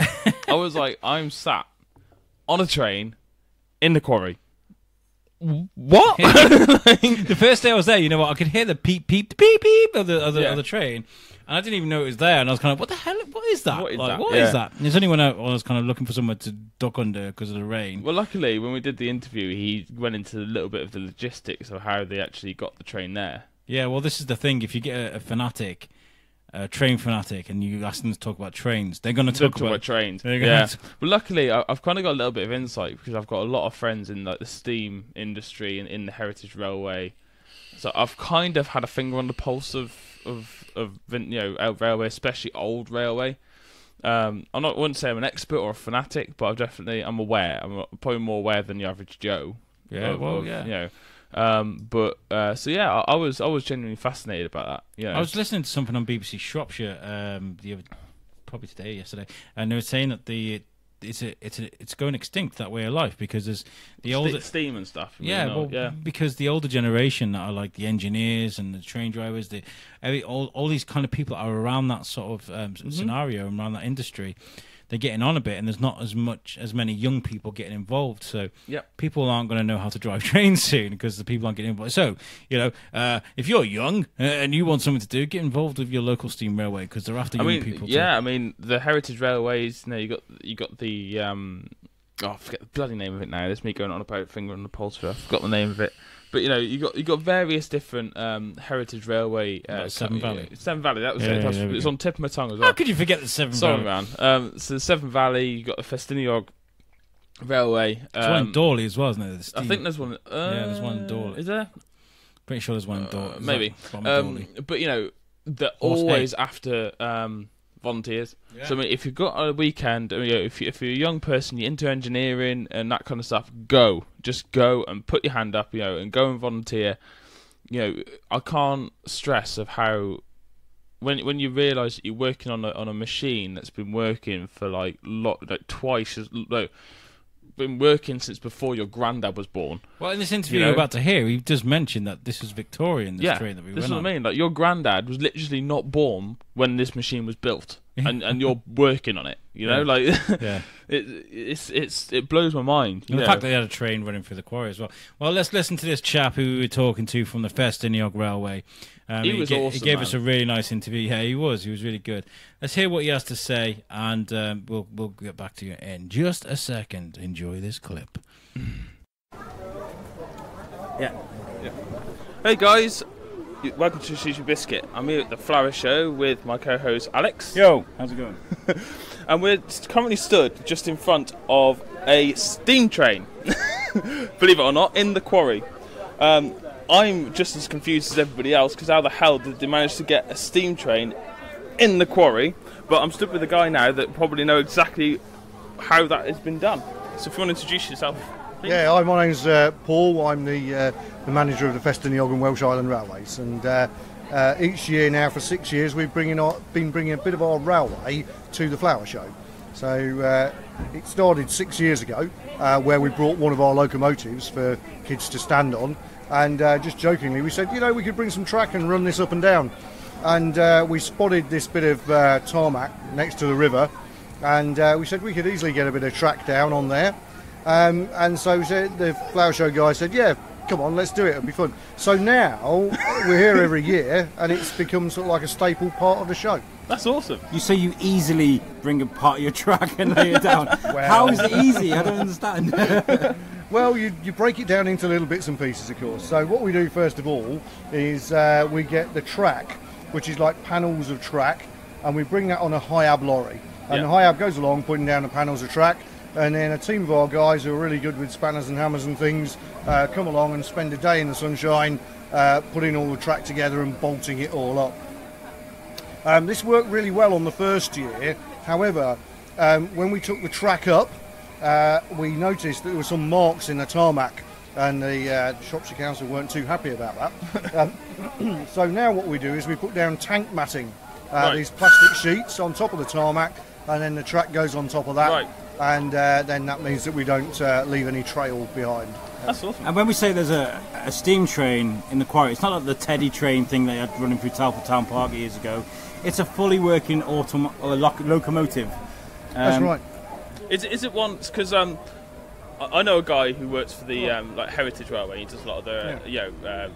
[SPEAKER 2] I was like, I'm sat on a train in the quarry. What?
[SPEAKER 1] The first day I was there, you know what? I could hear the peep, peep, peep, peep of the train, and I didn't even know it was there. And I was kind of, what the hell? What is that? What is that? And there's only when I was kind of looking for somewhere to duck under because of the rain.
[SPEAKER 2] Well, luckily, when we did the interview, he went into a little bit of the logistics of how they actually got the train there.
[SPEAKER 1] Yeah, well, this is the thing. If you get a train fanatic, and you ask them to talk about trains, they're going to talk about
[SPEAKER 2] trains. Yeah. Well, luckily, I've kind of got a little bit of insight, because I've got a lot of friends in like the steam industry and in the heritage railway. So I've kind of had a finger on the pulse of railway, especially old railway. I wouldn't say I'm an expert or a fanatic, but I'm aware. I'm probably more aware than the average Joe.
[SPEAKER 1] Yeah.
[SPEAKER 2] So yeah, I was genuinely fascinated about that. Yeah,
[SPEAKER 1] I was listening to something on BBC Shropshire probably today or yesterday, and they were saying that it's going extinct, that way of life, because there's the older
[SPEAKER 2] steam and stuff.
[SPEAKER 1] Because the older generation that are like the engineers and the train drivers, all these kind of people are around that sort of scenario, around that industry. They're getting on a bit, and there's not as many young people getting involved. So people aren't going to know how to drive trains soon, because the people aren't getting involved. So if you're young and you want something to do, get involved with your local steam railway, because they're after young people.
[SPEAKER 2] Yeah, I mean, the heritage railways. You got the I forget the bloody name of it now. There's me going on about finger on the pulse. I forgot the name of it. But you got various different heritage railway.
[SPEAKER 1] Severn Valley.
[SPEAKER 2] Severn Valley. That was it. It's on the tip of my tongue as well.
[SPEAKER 1] How could you forget the Severn Valley?
[SPEAKER 2] Sorry, man. So the Severn Valley. You got the Ffestiniog railway.
[SPEAKER 1] There's one in Dawley as well, isn't there?
[SPEAKER 2] I think there's one.
[SPEAKER 1] There's one in Dawley.
[SPEAKER 2] Is there?
[SPEAKER 1] Pretty sure there's one in Dawley.
[SPEAKER 2] Maybe. But they're always after volunteers. Yeah. So I mean, if you've got a weekend, if you're a young person, you're into engineering and that kind of stuff, just go and put your hand up, and go and volunteer. I can't stress of how when you realise that you're working on a machine that's been working for twice as been working since before your granddad was born.
[SPEAKER 1] Well, in this interview you're about to hear, he just mentioned that this was Victorian, this train that we
[SPEAKER 2] this
[SPEAKER 1] went
[SPEAKER 2] is what
[SPEAKER 1] on.
[SPEAKER 2] I mean. Like, your granddad was literally not born when this machine was built, and you're working on it. You know, like it blows my mind.
[SPEAKER 1] And the fact that they had a train running through the quarry as well. Well, let's listen to this chap who we were talking to from the Ffestiniog Railway.
[SPEAKER 2] He was awesome.
[SPEAKER 1] He gave us a really nice interview. Yeah, he was really good. Let's hear what he has to say, and we'll get back to you in just a second. Enjoy this clip.
[SPEAKER 5] Yeah.
[SPEAKER 2] Hey guys, welcome to Shrewsbury Biscuit. I'm here at the Flower Show with my co-host Alex.
[SPEAKER 5] Yo, how's it going?
[SPEAKER 2] And we're currently stood just in front of a steam train, believe it or not, in the quarry. I'm just as confused as everybody else, because how the hell did they manage to get a steam train in the quarry? But I'm stood with a guy now that probably know exactly how that has been done. So if you want to introduce yourself, please.
[SPEAKER 7] Yeah, hi, my name's Paul. I'm the manager of the Ffestiniog and Welsh Island Railways, and each year now for 6 years we've been bringing a bit of our railway to the Flower Show. So it started 6 years ago, where we brought one of our locomotives for kids to stand on, and just jokingly we said, we could bring some track and run this up and down. And we spotted this bit of tarmac next to the river, and we said we could easily get a bit of track down on there. And so the Flower Show guy said, yeah, come on, let's do it, it'll be fun. So now we're here every year, and it's become sort of like a staple part of the show.
[SPEAKER 2] That's awesome.
[SPEAKER 5] You say you easily bring a part of your track and lay it down. How is it easy? I don't understand.
[SPEAKER 7] Well, you break it down into little bits and pieces, of course. So what we do first of all is we get the track, which is like panels of track, and we bring that on a high-ab lorry. And the high-ab goes along putting down the panels of track, and then a team of our guys who are really good with spanners and hammers and things come along and spend a day in the sunshine putting all the track together and bolting it all up. This worked really well on the first year. However, when we took the track up, we noticed that there were some marks in the tarmac, and the Shropshire Council weren't too happy about that. So now what we do is we put down tank matting, these plastic sheets on top of the tarmac, and then the track goes on top of that.
[SPEAKER 2] Right.
[SPEAKER 7] And then that means that we don't leave any trail behind.
[SPEAKER 2] That's awesome.
[SPEAKER 5] And when we say there's a steam train in the quarry, it's not like the Teddy train thing they had running through Telford Town Park years ago. It's a fully working locomotive.
[SPEAKER 7] That's right.
[SPEAKER 2] Is it once, because I know a guy who works for the like Heritage Railway. He does a lot of the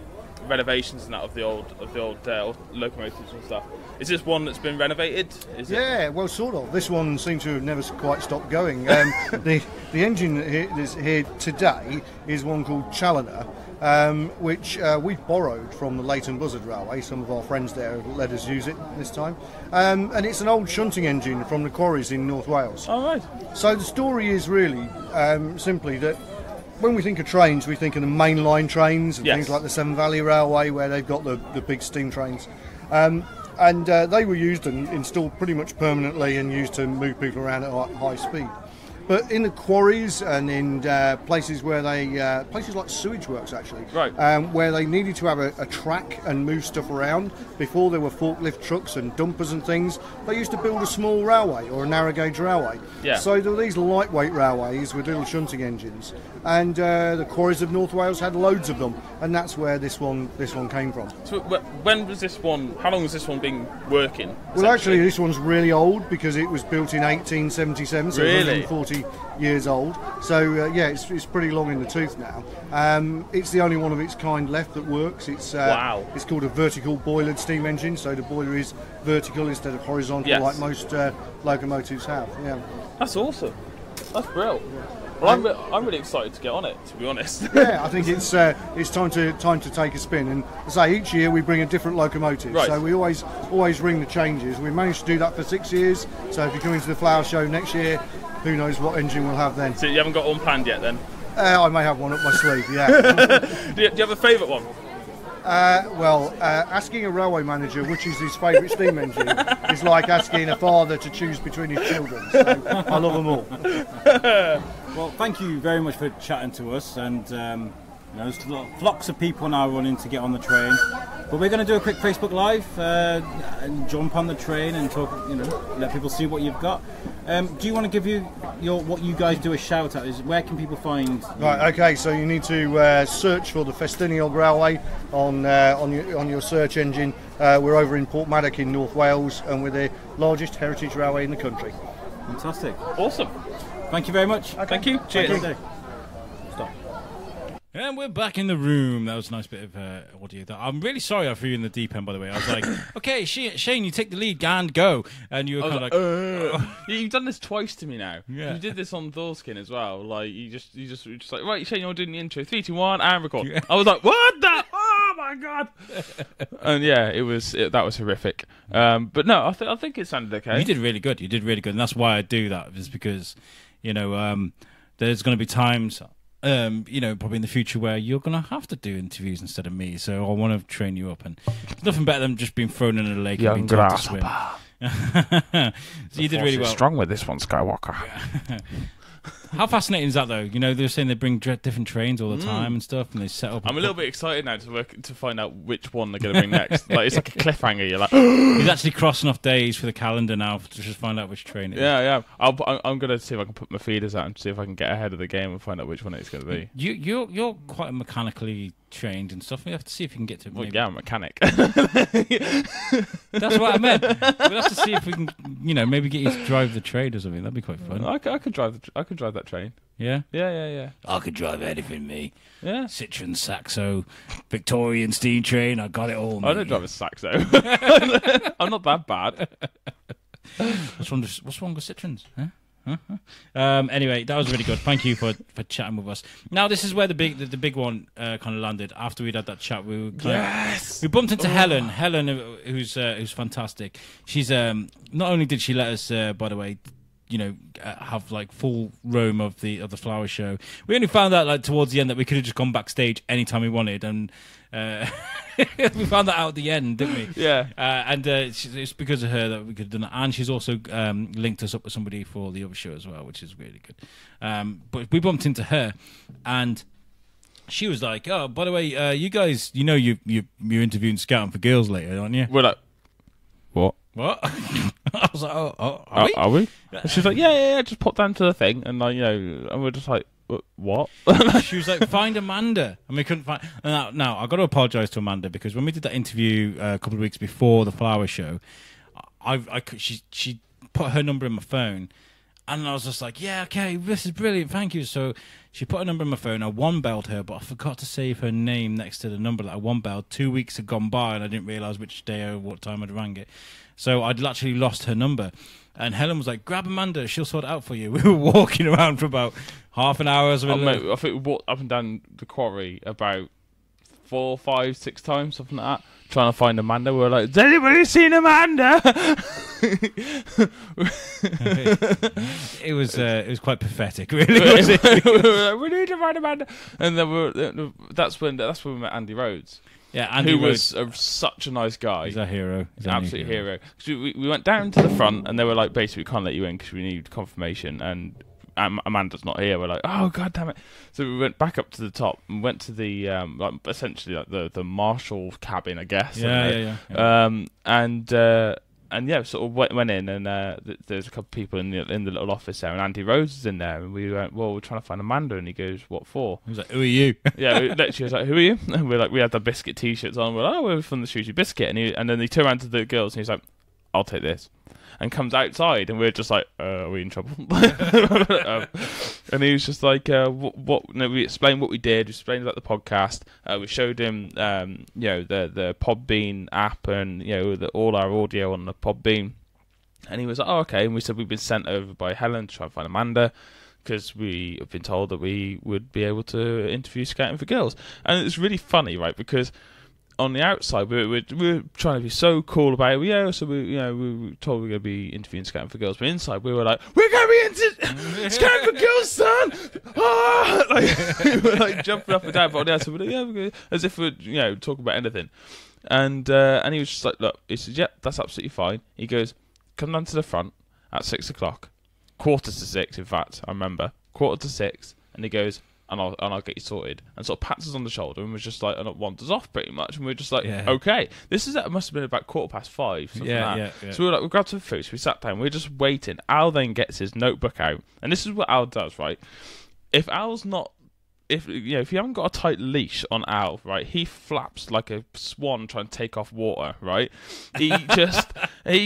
[SPEAKER 2] renovations and that of the old locomotives and stuff. Is this one that's been renovated?
[SPEAKER 7] Well, sort of. This one seems to have never quite stopped going. The engine that is here today is one called Challoner, which we've borrowed from the Leighton Buzzard Railway. Some of our friends there have let us use it this time. And it's an old shunting engine from the quarries in North Wales.
[SPEAKER 2] Oh, right.
[SPEAKER 7] So the story is really simply that when we think of trains, we think of the mainline trains and things like the Severn Valley Railway, where they've got the big steam trains. And they were used and installed pretty much permanently and used to move people around at high speed. But in the quarries and in places where places like sewage works actually, where they needed to have a track and move stuff around, before there were forklift trucks and dumpers and things, they used to build a small railway or a narrow gauge railway. Yeah. So there were these lightweight railways with little shunting engines, and the quarries of North Wales had loads of them, and that's where this one came from.
[SPEAKER 2] So when was this one? How long has this one been working?
[SPEAKER 7] Well, actually, this one's really old because it was built in 1877, so 140 years old. So it's pretty long in the tooth now. It's the only one of its kind left that works. It's It's called a vertical boilered steam engine, so the boiler is vertical instead of horizontal, like most locomotives have. Yeah,
[SPEAKER 2] that's awesome. That's brilliant. Well, I'm really excited to get on it, to be honest.
[SPEAKER 7] Yeah, I think it's time to take a spin. And as I say, each year we bring a different locomotive. Right. So we always ring the changes. We managed to do that for 6 years. So if you come into the Flower Show next year, who knows what engine we'll have then.
[SPEAKER 2] So you haven't got one planned yet then?
[SPEAKER 7] I may have one up my sleeve, yeah.
[SPEAKER 2] Do you have a favourite one?
[SPEAKER 7] Asking a railway manager which is his favourite steam engine is like asking a father to choose between his children. So I love them all.
[SPEAKER 5] Well, thank you very much for chatting to us, and there's flocks of people now running to get on the train. But we're going to do a quick Facebook Live and jump on the train and talk, let people see what you've got. Do you want to give what you guys do a shout out is where can people find?
[SPEAKER 7] Right. Okay. So you need to search for the Ffestiniog Railway on your search engine. We're over in Porthmadog in North Wales, and we're the largest heritage railway in the country.
[SPEAKER 5] Fantastic.
[SPEAKER 2] Awesome.
[SPEAKER 5] Thank you very much.
[SPEAKER 2] Okay. Thank you. Cheers.
[SPEAKER 5] Stop.
[SPEAKER 1] And we're back in the room. That was a nice bit of audio. I'm really sorry I threw you in the deep end, by the way. I was like, okay, Shane, you take the lead, and go. And you were kind of like,
[SPEAKER 2] You've done this twice to me now.
[SPEAKER 1] Yeah.
[SPEAKER 2] You did this on Thorskin as well. Like, you just like, right, Shane, you're doing the intro. 3, 2, 1, and record.
[SPEAKER 1] Yeah.
[SPEAKER 2] I was like, what the? Oh my god! And yeah, that was horrific. But no, I think it sounded okay.
[SPEAKER 1] You did really good. You did really good, and that's why I do that. Is because, there's going to be times. Probably in the future where you're going to have to do interviews instead of me. So I want to train you up, and there's nothing better than just being thrown in a lake and being told to swim. So you did really well.
[SPEAKER 2] Strong with this one, Skywalker.
[SPEAKER 1] How fascinating is that, though? They're saying they bring different trains all the time and stuff, and they set up.
[SPEAKER 2] I'm a little bit excited now to find out which one they're going to bring next. Like, it's like a cliffhanger. You're like,
[SPEAKER 1] he's actually crossing off days for the calendar now to just find out which train it is.
[SPEAKER 2] Yeah. I'm going to see if I can put my feeders out and see if I can get ahead of the game and find out which one it's going to be.
[SPEAKER 1] You're quite mechanically trained and stuff. We have to see if we can get to.
[SPEAKER 2] Well, yeah, I'm a mechanic.
[SPEAKER 1] That's what I meant. We'll have to see if we can, maybe get you to drive the train or something. That'd be quite fun.
[SPEAKER 2] I could drive that train.
[SPEAKER 1] Yeah?
[SPEAKER 2] Yeah.
[SPEAKER 1] I could drive anything, me.
[SPEAKER 2] Yeah.
[SPEAKER 1] Citroen, Saxo, Victorian steam train. I got it all, mate.
[SPEAKER 2] I don't drive a Saxo. I'm not that bad.
[SPEAKER 1] What's wrong with Citroens? Huh? Anyway, that was really good. Thank you for chatting with us. Now, this is where the big one kind of landed. After we'd had that chat, we bumped into Helen. Helen, who's fantastic. She's not only did she let us, by the way, have like full roam of the flower show. We only found out like towards the end that we could have just gone backstage anytime we wanted, and we found that out at the end, didn't we?
[SPEAKER 2] Yeah.
[SPEAKER 1] And it's because of her that we could have done it. And she's also linked us up with somebody for the other show as well, which is really good. But we bumped into her, and she was like, "Oh, by the way, you guys, you're interviewing Scouting for Girls later, aren't you?"
[SPEAKER 2] We're like, what?
[SPEAKER 1] What? I was like, are we?
[SPEAKER 2] She's like, yeah, just pop down to the thing, and and we're just like, what?
[SPEAKER 1] She was like, find Amanda, and we couldn't find. Now I got to apologise to Amanda, because when we did that interview a couple of weeks before the flower show, she put her number in my phone, and I was just like, yeah, okay, this is brilliant, thank you. So she put her number in my phone. I one-belled her, but I forgot to save her name next to the number that I one-belled. 2 weeks had gone by, and I didn't realise which day or what time I'd rang it. So I'd actually lost her number. And Helen was like, grab Amanda, she'll sort it out for you. We were walking around for about half an hour.
[SPEAKER 2] I think we walked up and down the quarry about 4, 5, 6 times, something like that, trying to find Amanda. We were like, has anybody seen Amanda?
[SPEAKER 1] It was quite pathetic, really. Was it?
[SPEAKER 2] We were like, we need to find Amanda. And then that's when we met Andy Rhodes.
[SPEAKER 1] Yeah, Andy Rhodes
[SPEAKER 2] was such a nice guy.
[SPEAKER 1] He's a hero. He's
[SPEAKER 2] an absolute hero. We went down to the front, and they were like, basically, we can't let you in because we need confirmation. And Amanda's not here. We're like, oh, god damn it. So we went back up to the top and went to the essentially like the marshal cabin, I guess.
[SPEAKER 1] Yeah.
[SPEAKER 2] And yeah, sort of went in, and there's a couple of people in the little office there, and Andy Rhodes is in there, and we went, well, we're trying to find Amanda, and he goes, what for?
[SPEAKER 1] He was like, who are you?
[SPEAKER 2] Yeah, literally was like, who are you? And we're like, we had the Biscuit t-shirts on, we're like, oh, we're from the Shrewsbury Biscuit, and then he turned around to the girls, and he's like, I'll take this. And comes outside, and we're just like, are we in trouble? And he was just like, what? No, we explained what we did. We explained about the podcast. We showed him, the Podbean app, and all our audio on the Podbean. And he was like, oh, okay. And we said we've been sent over by Helen to try and find Amanda, because we have been told that we would be able to interview Scouting for Girls. And it's really funny, right? Because on the outside, we were trying to be so cool about it. Yeah, so we were told we were going to be interviewing Scouting for Girls, but inside we were like, we're going to be into Scouting for Girls, son! Ah! We were like jumping up and down, but on the outside, we're like, as if we're talking about anything. And he was just like, look, he said, yeah, that's absolutely fine. He goes, come down to the front at 6 o'clock, 5:45, in fact, I remember, 5:45, and he goes, and I'll get you sorted. And sort of pats us on the shoulder and was just like, and it wanders off pretty much. And we're just like, okay, it must have been about 5:15. Something like that. So we grabbed some food, so we sat down, we were just waiting. Al then gets his notebook out, and this is what Al does, right? If Al's not, if you haven't got a tight leash on Al, right, he flaps like a swan trying to take off water, right? He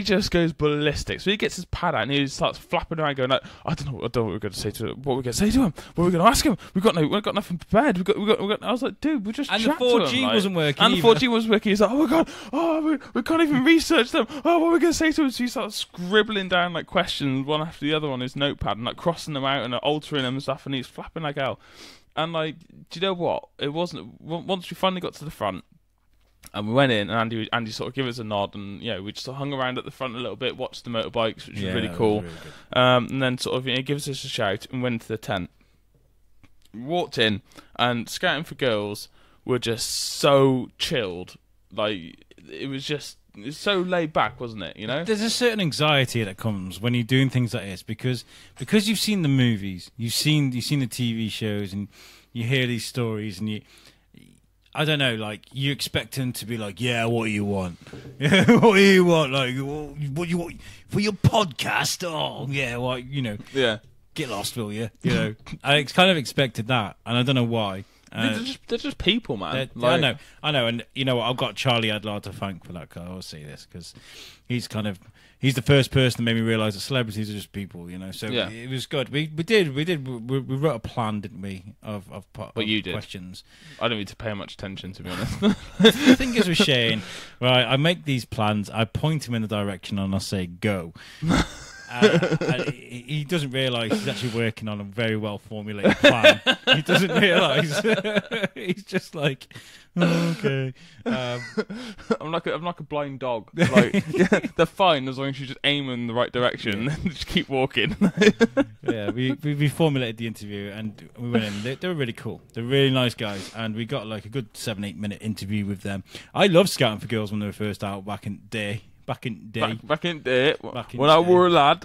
[SPEAKER 2] just goes ballistic. So he gets his pad out and he starts flapping around, going like, I don't know what we're going to say to him. What we're going to say to him? What we're going to ask him? We've got nothing prepared. We got. I was like, dude, we just
[SPEAKER 1] and
[SPEAKER 2] chat
[SPEAKER 1] the 4G
[SPEAKER 2] to him, like,
[SPEAKER 1] wasn't working.
[SPEAKER 2] And the 4G wasn't working. He's like, oh my god, we can't even research them. Oh, what are we going to say to him? So he starts scribbling down like questions one after the other on his notepad and like crossing them out and altering them and stuff. And he's flapping like hell. And like, do you know what? It wasn't. Once we finally got to the front, and we went in, and Andy sort of gave us a nod, and we just sort of hung around at the front a little bit, watched the motorbikes, which was really cool. Was really and then sort of he gives us a shout and went to the tent. Walked in, and Scouting for Girls were just so chilled. Like it's so laid back, wasn't it?
[SPEAKER 1] There's a certain anxiety that comes when you're doing things like this because you've seen the movies, you've seen the TV shows, and you hear these stories, and I don't know, like you expect them to be like, yeah, what do you want? Yeah, what do you want? Like, what do you want for your podcast? Oh, yeah, well,
[SPEAKER 2] yeah,
[SPEAKER 1] get lost, will you? I kind of expected that, and I don't know why.
[SPEAKER 2] They're just people, man.
[SPEAKER 1] I know, and you know what? I've got Charlie Adler to thank for that. Cause I always say this because he's the first person that made me realise that celebrities are just people, So it was good. We wrote a plan, didn't we? Of
[SPEAKER 2] you did.
[SPEAKER 1] Questions.
[SPEAKER 2] I don't need to pay much attention, to be honest.
[SPEAKER 1] The thing is with Shane, right? I make these plans. I point him in the direction, and I say go. And he doesn't realise he's actually working on a very well formulated plan. He doesn't realise. He's just like, oh, okay.
[SPEAKER 2] I'm like a blind dog. Like, they're fine as long as you just aim in the right direction and just keep walking.
[SPEAKER 1] Yeah, we formulated the interview and we went in. They were really cool. They're really nice guys, and we got like a good 7-8 minute interview with them. I loved Scouting for Girls when they were first out back in the day. Back in day, when I were a lad.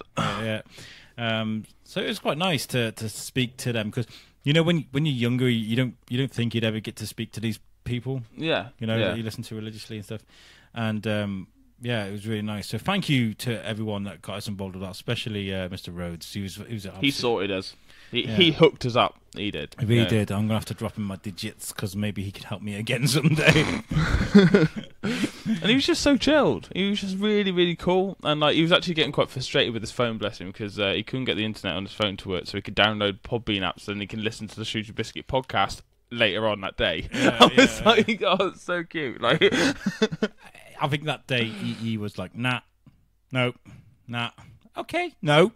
[SPEAKER 1] So it was quite nice to speak to them because when you're younger, you don't think you'd ever get to speak to these people.
[SPEAKER 2] Yeah,
[SPEAKER 1] that you listen to religiously and stuff, and it was really nice. So thank you to everyone that got us involved with that, especially Mr. Rhodes. He
[SPEAKER 2] sorted us. He hooked us up. He did.
[SPEAKER 1] He did. I'm gonna have to drop him my digits because maybe he could help me again someday.
[SPEAKER 2] And he was just so chilled. He was just really, really cool. And like he was actually getting quite frustrated with his phone, bless him, because he couldn't get the internet on his phone to work, so he could download Podbean apps and he can listen to the Shrewsbury Biscuit podcast later on that day. I was like, oh, it's so cute. Like,
[SPEAKER 1] I think that day he was like, nah. Okay, no.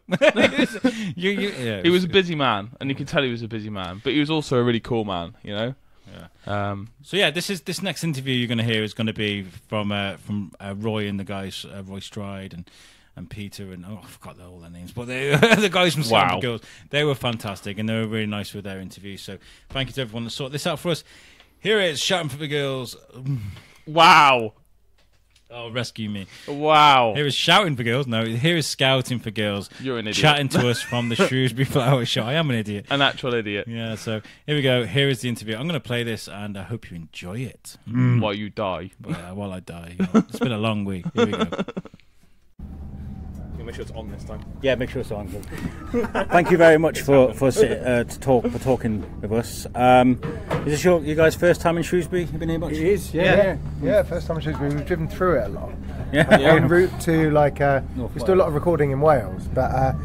[SPEAKER 2] He was a busy man, and you can tell he was a busy man, but he was also a really cool man,
[SPEAKER 1] Yeah. This next interview you're going to hear is going to be from Roy and the guys, Roy Stride and Peter and I forgot all their names, but the guys from Scouting for Girls. They were fantastic and they were really nice with their interview. So thank you to everyone that sorted this out for us. Here it is, Shouting for the Girls.
[SPEAKER 2] Wow.
[SPEAKER 1] Oh, rescue me.
[SPEAKER 2] Wow.
[SPEAKER 1] Here is Shouting for Girls. No, here is Scouting for Girls.
[SPEAKER 2] You're an idiot.
[SPEAKER 1] Chatting to us from the Shrewsbury Flower Show. I am an idiot.
[SPEAKER 2] An actual idiot.
[SPEAKER 1] Yeah, so here we go. Here is the interview. I'm going to play this and I hope you enjoy it.
[SPEAKER 2] While you die.
[SPEAKER 1] While I die. It's been a long week. Here we go.
[SPEAKER 2] Make sure it's on this time.
[SPEAKER 5] Yeah, make sure it's on. Thank you very much for talking with us. Is this you guys' first time in Shrewsbury? You been here much?
[SPEAKER 8] It is. Yeah. First time in Shrewsbury. We've driven through it a lot.
[SPEAKER 5] Yeah.
[SPEAKER 8] En route to we do a lot of recording in Wales, but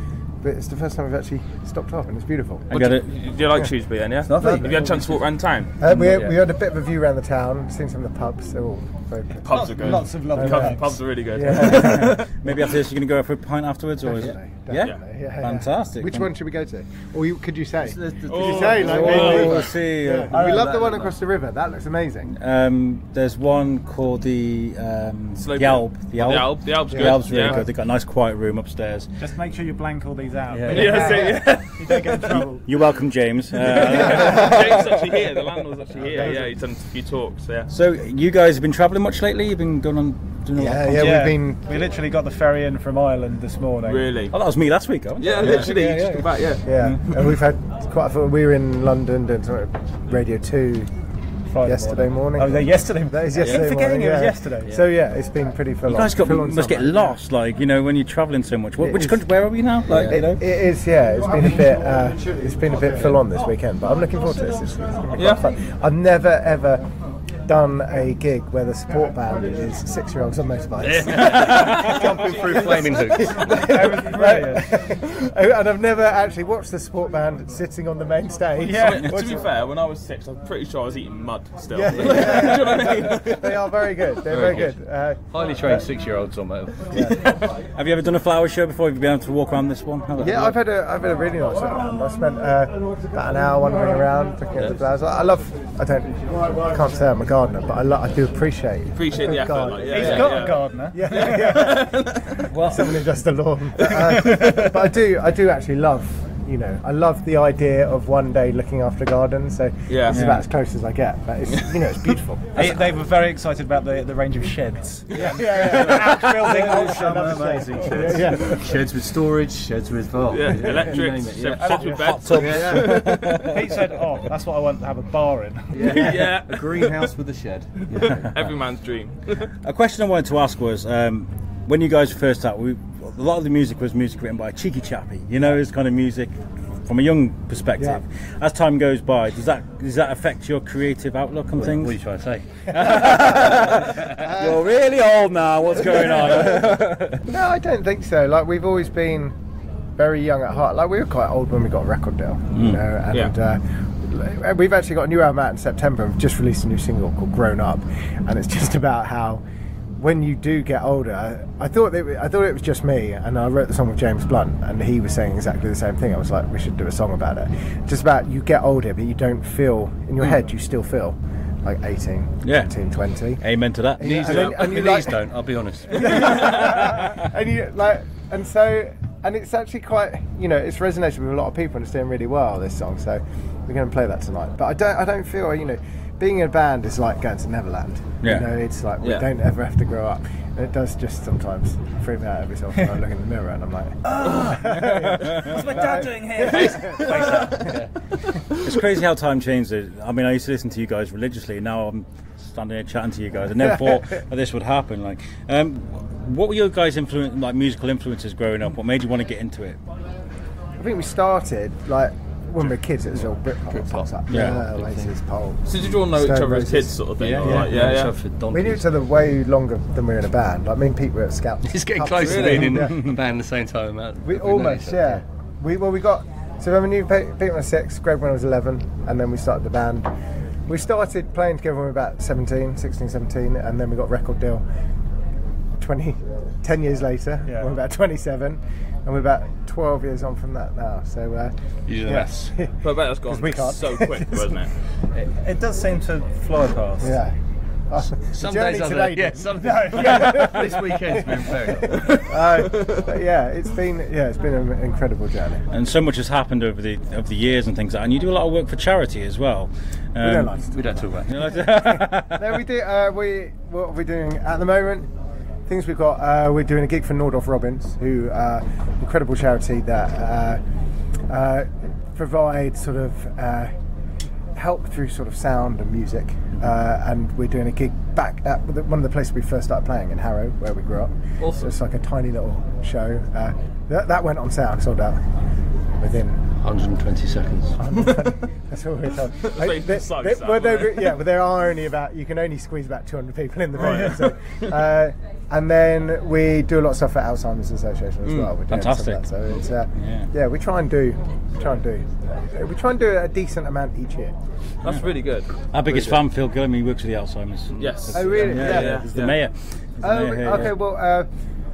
[SPEAKER 8] it's the first time we've actually stopped off, and it's beautiful.
[SPEAKER 2] Do you like Shrewsbury then? Yeah.
[SPEAKER 8] Lovely.
[SPEAKER 2] Have you had a chance to walk around town?
[SPEAKER 8] We had a bit of a view around the town, seen some of the pubs. They're all very good.
[SPEAKER 2] Pubs are good.
[SPEAKER 8] Lots of lovely
[SPEAKER 2] pubs are really good.
[SPEAKER 8] Yeah.
[SPEAKER 5] Maybe after this, you're going to go for a pint afterwards, or
[SPEAKER 8] Definitely.
[SPEAKER 5] Yeah? Fantastic.
[SPEAKER 8] Which one should we go to? Or could you say?
[SPEAKER 5] Could
[SPEAKER 8] you say? We love the one across the river. That looks amazing.
[SPEAKER 5] There's one called the Alb. The Alb's good. The Alb's really good. They've got a nice quiet room upstairs.
[SPEAKER 9] Just make sure you blank all these out.
[SPEAKER 5] You
[SPEAKER 9] don't get in trouble.
[SPEAKER 5] You're welcome, James.
[SPEAKER 2] James is actually here. The landlord's actually here. Yeah, he's done a few talks.
[SPEAKER 5] So you guys have been travelling much lately? You've been doing a lot of
[SPEAKER 8] we literally got the ferry in from Ireland this morning.
[SPEAKER 2] Really?
[SPEAKER 5] Oh, that was
[SPEAKER 1] me last week, huh?
[SPEAKER 2] Yeah, literally. You just come back,
[SPEAKER 8] Yeah, and we've had quite a. We were in London doing some Radio 2 yesterday morning.
[SPEAKER 9] Oh, yesterday.
[SPEAKER 8] That is yesterday.
[SPEAKER 9] I'm forgetting
[SPEAKER 8] morning,
[SPEAKER 9] it was yesterday.
[SPEAKER 8] So yeah, it's been pretty full on.
[SPEAKER 1] You guys must get lost, like, you know, when you're travelling so much. Which country? Where are we now? Like, you know?
[SPEAKER 8] It is. Yeah, it's been a bit full on this weekend, but I'm looking forward to this. It's gonna be quite fun. I've never ever done a gig where the support band is 6-year-olds on motorbikes
[SPEAKER 10] jumping through flaming hoops.
[SPEAKER 8] And I've never actually watched the support band sitting on the main stage.
[SPEAKER 2] To be fair, when I was 6, I'm pretty sure I was eating mud still. Do you know what I mean?
[SPEAKER 8] They are very good. They're very good.
[SPEAKER 10] Highly trained 6-year-olds on
[SPEAKER 8] motorbikes.
[SPEAKER 1] Have you ever done a flower show before? Have you been able to walk around this one?
[SPEAKER 8] Yeah, I've had a really nice one. I spent about an hour wandering around looking at the flowers. I can't say I'm a gardener, but I do appreciate
[SPEAKER 2] the effort.
[SPEAKER 9] He's got a gardener.
[SPEAKER 8] Well, someone who does the lawn. But I do actually love. I love the idea of one day looking after a garden. So this is about as close as I get. But it's it's beautiful.
[SPEAKER 9] They were very excited about the range of sheds.
[SPEAKER 5] Outbuilding amazing sheds.
[SPEAKER 10] Sheds with storage, sheds with
[SPEAKER 2] electric, sheds with beds.
[SPEAKER 9] Pete said, "Oh, that's what I want to have a bar in."
[SPEAKER 10] A greenhouse with a shed.
[SPEAKER 2] Every man's dream.
[SPEAKER 1] A question I wanted to ask was, when you guys first started, a lot of the music was music written by a cheeky chappy. It's kind of music from a young perspective. Yeah. As time goes by, does that affect your creative outlook on things?
[SPEAKER 10] What are you trying to say?
[SPEAKER 1] You're really old now. What's going on?
[SPEAKER 8] No, I don't think so. Like, we've always been very young at heart. Like, we were quite old when we got a record deal, and we've actually got a new album out in September. We've just released a new single called "Grown Up," and it's just about how, when you do get older, I thought it was just me, and I wrote the song with James Blunt, and he was saying exactly the same thing. I was like, we should do a song about it. Just about, you get older, but you don't feel, in your head, you still feel like 18, 19, 20.
[SPEAKER 1] Amen to that.
[SPEAKER 10] Knees don't, I'll be honest.
[SPEAKER 8] And it's actually quite, it's resonated with a lot of people, and it's doing really well, this song, so we're going to play that tonight. But I don't feel, being in a band is like going to Neverland. It's like we don't ever have to grow up. And it does just sometimes freak me out every so often. I look in the mirror and I'm like,
[SPEAKER 9] what's my dad doing here?
[SPEAKER 1] It's crazy how time changes. I mean, I used to listen to you guys religiously. Now I'm standing here chatting to you guys. I never thought that this would happen. Like, what were your guys' musical influences growing up? What made you want to get into it?
[SPEAKER 8] I think we started when we were kids. It was all Britpop. Oasis, Pulp.
[SPEAKER 2] So did you all know each other as kids, sort of thing?
[SPEAKER 8] We knew each other way longer than we were in a band. Like, me and Pete were at Scouts.
[SPEAKER 10] It's getting close to being in a band at the same time.
[SPEAKER 8] We almost, we got. So when we knew Pete when I was 6, Greg when I was 11, and then we started the band. We started playing together when we were about 16, 17, and then we got a record deal 10 years later. When we were about 27. And we're about 12 years on from that now, so
[SPEAKER 10] you do the maths.
[SPEAKER 2] But I bet that's gone so quick, wasn't it?
[SPEAKER 9] It does seem to fly past.
[SPEAKER 8] Yeah.
[SPEAKER 10] Some days this weekend's been very
[SPEAKER 8] it's been an incredible journey.
[SPEAKER 1] And so much has happened over the years and things like that. And you do a lot of work for charity as well.
[SPEAKER 10] We don't talk about it.
[SPEAKER 8] No, we do. What are we doing at the moment? Things we've got, we're doing a gig for Nordorf Robbins, who are an incredible charity that provide sort of help through sort of sound and music, and we're doing a gig back at one of the places we first started playing in Harrow, where we grew up.
[SPEAKER 2] Awesome.
[SPEAKER 8] So it's like a tiny little show. That went on sale, sold out within
[SPEAKER 10] 120 seconds.
[SPEAKER 8] That's all we're told. But there are only you can only squeeze about 200 people in the venue. So, and then we do a lot of stuff for Alzheimer's Association as well. We're doing
[SPEAKER 1] fantastic.
[SPEAKER 8] Some of that. So it's we try and do a decent amount each year.
[SPEAKER 2] That's really good.
[SPEAKER 1] Our biggest fan, Phil Gillam, he works with the Alzheimer's.
[SPEAKER 2] Yes.
[SPEAKER 8] Oh really?
[SPEAKER 1] He's the mayor.
[SPEAKER 8] Okay. Well.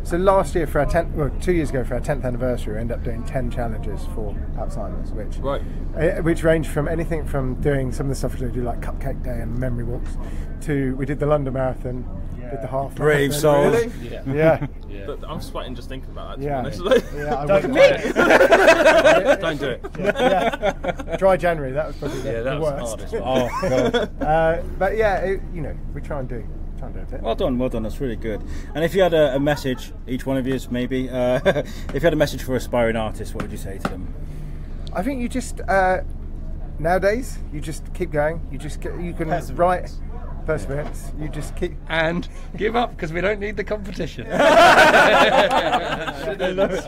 [SPEAKER 8] So last year, 2 years ago, for our 10th anniversary, we ended up doing 10 challenges for Alzheimer's, which ranged from anything from doing some of the stuff we do, like Cupcake Day and Memory Walks, to we did the London Marathon, did the half.
[SPEAKER 1] Brave soul.
[SPEAKER 8] Really?
[SPEAKER 10] Yeah. Yeah.
[SPEAKER 2] But I'm sweating just thinking about that.
[SPEAKER 8] Yeah.
[SPEAKER 2] To be honest.
[SPEAKER 8] Yeah, I
[SPEAKER 7] Don't
[SPEAKER 8] wouldn't.
[SPEAKER 1] Don't do it.
[SPEAKER 8] Yeah. Dry January, that was probably
[SPEAKER 10] Yeah,
[SPEAKER 8] the
[SPEAKER 10] that was
[SPEAKER 8] worst.
[SPEAKER 10] the hardest.
[SPEAKER 1] Oh, God.
[SPEAKER 8] But yeah, we try and do a bit.
[SPEAKER 1] Well done. That's really good. And if you had a message, each one of you maybe, if you had a message for aspiring artists, what would you say to them?
[SPEAKER 8] I think you just nowadays you just keep going. You can write perseverance. You just keep
[SPEAKER 10] And give up because we don't need the competition.
[SPEAKER 1] I love it.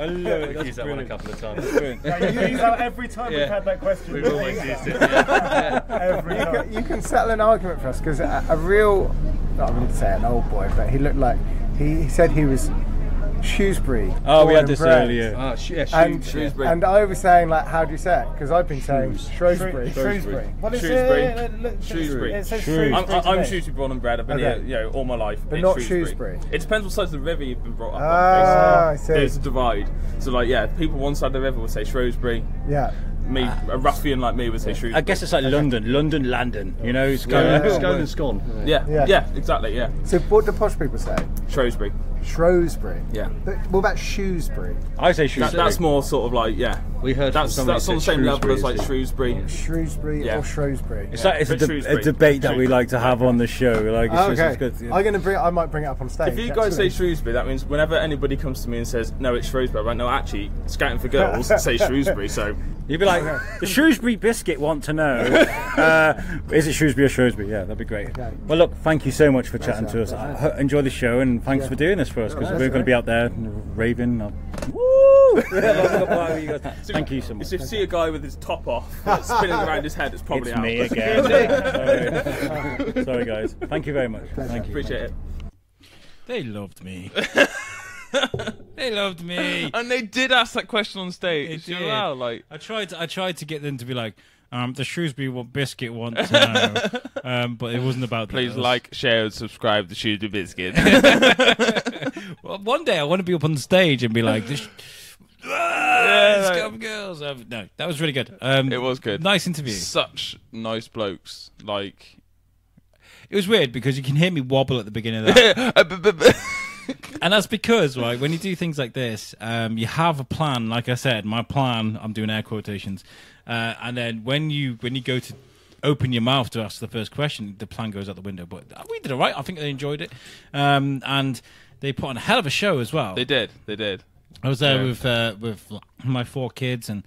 [SPEAKER 10] We've used that one a couple of times.
[SPEAKER 7] Yeah, you use that every time we've
[SPEAKER 10] Yeah.
[SPEAKER 7] had that question.
[SPEAKER 10] We've always used it. Yeah.
[SPEAKER 7] Every time.
[SPEAKER 8] you can settle an argument for us because a real, I wouldn't say an old boy, but he looked like he said he was Shrewsbury.
[SPEAKER 1] Oh, we
[SPEAKER 8] born
[SPEAKER 1] had
[SPEAKER 8] and
[SPEAKER 1] this
[SPEAKER 8] bred.
[SPEAKER 1] earlier.
[SPEAKER 10] Oh,
[SPEAKER 2] Shrewsbury.
[SPEAKER 8] And I was saying, like, how do you say it? Because I've been saying Shrewsbury.
[SPEAKER 7] Shrewsbury. What is
[SPEAKER 2] Shrewsbury.
[SPEAKER 7] it?
[SPEAKER 2] Shrewsbury.
[SPEAKER 7] It says
[SPEAKER 1] Shrewsbury.
[SPEAKER 7] Shrewsbury. to
[SPEAKER 2] I'm
[SPEAKER 7] me.
[SPEAKER 2] Shrewsbury born and bred. I've been
[SPEAKER 8] Okay.
[SPEAKER 2] here, all my life.
[SPEAKER 8] But
[SPEAKER 2] It's
[SPEAKER 8] not Shrewsbury.
[SPEAKER 2] It depends what side of the river you've been brought up
[SPEAKER 8] Ah,
[SPEAKER 2] on.
[SPEAKER 8] I see.
[SPEAKER 2] There's a divide. So, like, people one side of the river would say Shrewsbury.
[SPEAKER 8] Yeah.
[SPEAKER 2] Me, a ruffian like me would say Shrewsbury.
[SPEAKER 1] I guess it's like London, London. You know, it's
[SPEAKER 10] Yeah.
[SPEAKER 1] going.
[SPEAKER 10] Scone and scone.
[SPEAKER 2] Yeah, exactly, yeah.
[SPEAKER 8] So what do posh people say?
[SPEAKER 2] Shrewsbury.
[SPEAKER 8] Shrewsbury.
[SPEAKER 2] Yeah.
[SPEAKER 8] But what about Shrewsbury?
[SPEAKER 1] I say Shrewsbury.
[SPEAKER 2] That's more sort of like,
[SPEAKER 10] We heard from
[SPEAKER 2] That's
[SPEAKER 10] somebody
[SPEAKER 2] on the
[SPEAKER 10] who said
[SPEAKER 2] same level as
[SPEAKER 10] Shrewsbury
[SPEAKER 2] like
[SPEAKER 10] is
[SPEAKER 2] Shrewsbury.
[SPEAKER 8] Shrewsbury
[SPEAKER 2] Yeah.
[SPEAKER 8] or Shrewsbury?
[SPEAKER 1] It's like it's
[SPEAKER 2] But
[SPEAKER 1] a
[SPEAKER 2] Shrewsbury.
[SPEAKER 1] debate that we like to have on the show. Like, it's just,
[SPEAKER 8] Okay.
[SPEAKER 1] it's good.
[SPEAKER 8] I might bring it up on stage.
[SPEAKER 2] If you guys say
[SPEAKER 8] actually.
[SPEAKER 2] Shrewsbury, that means whenever anybody comes to me and says, no, it's Shrewsbury, I'm like, no, actually, Scouting for Girls say Shrewsbury, so...
[SPEAKER 1] You'd be like, the Shrewsbury Biscuit want to know, is it Shrewsbury or Shrewsbury? Yeah, that'd be great.
[SPEAKER 8] Okay.
[SPEAKER 1] Well, look, thank you so much for chatting to us. I enjoy the show, and thanks for doing this for us, because we're going to be out there raving. Woo! Thank you so much.
[SPEAKER 2] If you see a guy with his top off, spinning around his head, it's probably
[SPEAKER 1] It's
[SPEAKER 2] out.
[SPEAKER 1] me again. Sorry, guys. Thank you very much. Thank you.
[SPEAKER 2] Appreciate it.
[SPEAKER 1] They loved me. They loved me.
[SPEAKER 2] And they did ask that question on stage.
[SPEAKER 1] They
[SPEAKER 2] You
[SPEAKER 1] did.
[SPEAKER 2] know, like...
[SPEAKER 1] I tried to get them to be like, the Shrewsbury Biscuit want to know, but it wasn't about
[SPEAKER 2] Please
[SPEAKER 1] that.
[SPEAKER 2] like, share, and subscribe to Shrewsbury Biscuit.
[SPEAKER 1] Well, one day I want to be up on the stage and be like, this. Scum girls. No, that was really good.
[SPEAKER 2] It was good.
[SPEAKER 1] Nice interview.
[SPEAKER 2] Such nice blokes. Like...
[SPEAKER 1] It was weird because you can hear me wobble at the beginning of that. And that's because, right, when you do things like this, you have a plan. Like I said, my plan, I'm doing air quotations. And then when you go to open your mouth to ask the first question, the plan goes out the window. But we did all right. I think they enjoyed it. And they put on a hell of a show as well.
[SPEAKER 2] They did.
[SPEAKER 1] I was there with my 4 kids, and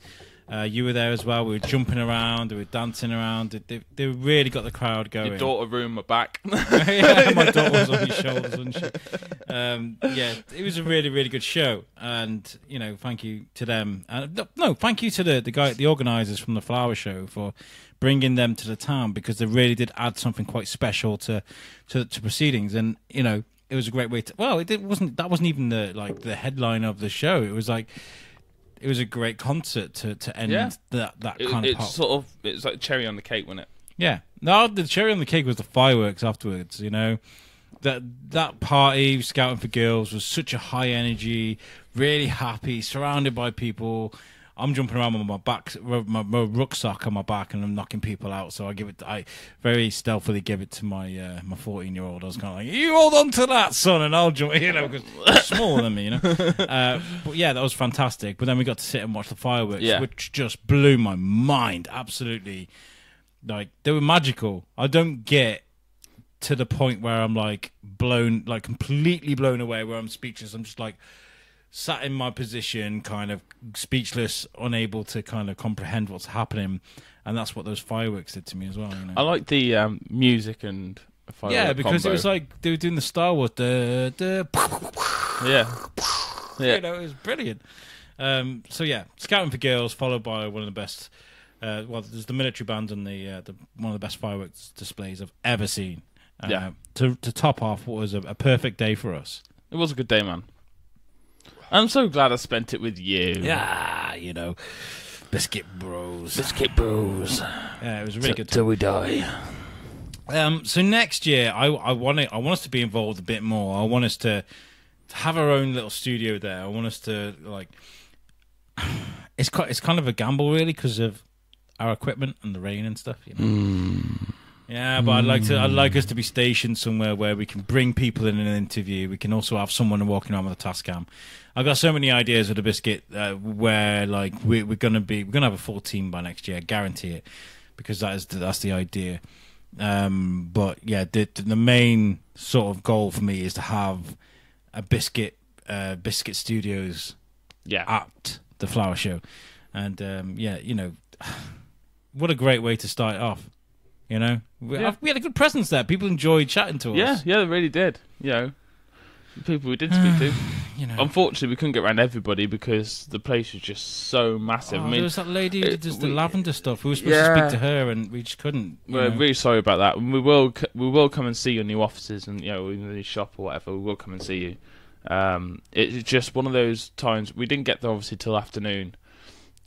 [SPEAKER 1] you were there as well. We were jumping around, we were dancing around. They really got the crowd going.
[SPEAKER 2] Your daughter ruined my back.
[SPEAKER 1] Yeah, my daughter was on your shoulders, wasn't she? Yeah, it was a really, really good show, and thank you to them. No, thank you to the organisers from the Flower Show for bringing them to the town, because they really did add something quite special to proceedings, and it was a great way to. Well, that wasn't even the headline of the show. It was like. It was a great concert to end that kind of part.
[SPEAKER 2] It's like cherry on the cake, wasn't it?
[SPEAKER 1] Yeah. No, the cherry on the cake was the fireworks afterwards, That party, Scouting for Girls, was such a high energy, really happy, surrounded by people. I'm jumping around on my back, my rucksack on my back, and I'm knocking people out. So I very stealthily give it to my my 14-year-old. I was kind of like, "You hold on to that, son, and I'll jump." Because he's smaller than me, But yeah, that was fantastic. But then we got to sit and watch the fireworks, which just blew my mind. Absolutely, they were magical. I don't get to the point where I'm completely blown away, where I'm speechless. I'm just sat in my position, kind of speechless, unable to kind of comprehend what's happening, and that's what those fireworks did to me as well.
[SPEAKER 2] I like the music and firework.
[SPEAKER 1] Yeah, because
[SPEAKER 2] combo.
[SPEAKER 1] it was like they were doing the Star Wars.
[SPEAKER 2] Yeah.
[SPEAKER 1] It was brilliant. So yeah, Scouting for Girls, followed by one of the best. There's the military band and the one of the best fireworks displays I've ever seen. To top off what was a perfect day for us.
[SPEAKER 2] It was a good day, man. I'm so glad I spent it with you.
[SPEAKER 1] Yeah, Biscuit Bros. Yeah, it was really good.
[SPEAKER 10] Till we die.
[SPEAKER 1] So next year, I want us to be involved a bit more. I want us to have our own little studio there. I want us to It's kind of a gamble, really, because of our equipment and the rain and stuff. Yeah, but I'd like us to be stationed somewhere where we can bring people in an interview. We can also have someone walking around with a task cam. I've got so many ideas with the Biscuit where like we're gonna have a full team by next year, guarantee it, because that's the idea. But yeah, the main sort of goal for me is to have a Biscuit Studios at the Flower Show, and what a great way to start it off. We had a good presence there. People enjoyed chatting to us.
[SPEAKER 2] Yeah, they really did. The people we did speak to. Unfortunately, we couldn't get around everybody because the place was just so massive.
[SPEAKER 1] There was that lady who does the lavender stuff. We were supposed to speak to her, and we just couldn't.
[SPEAKER 2] We're really sorry about that. We will come and see your new offices, and in the new shop or whatever. We will come and see you. It's just one of those times we didn't get there obviously till afternoon.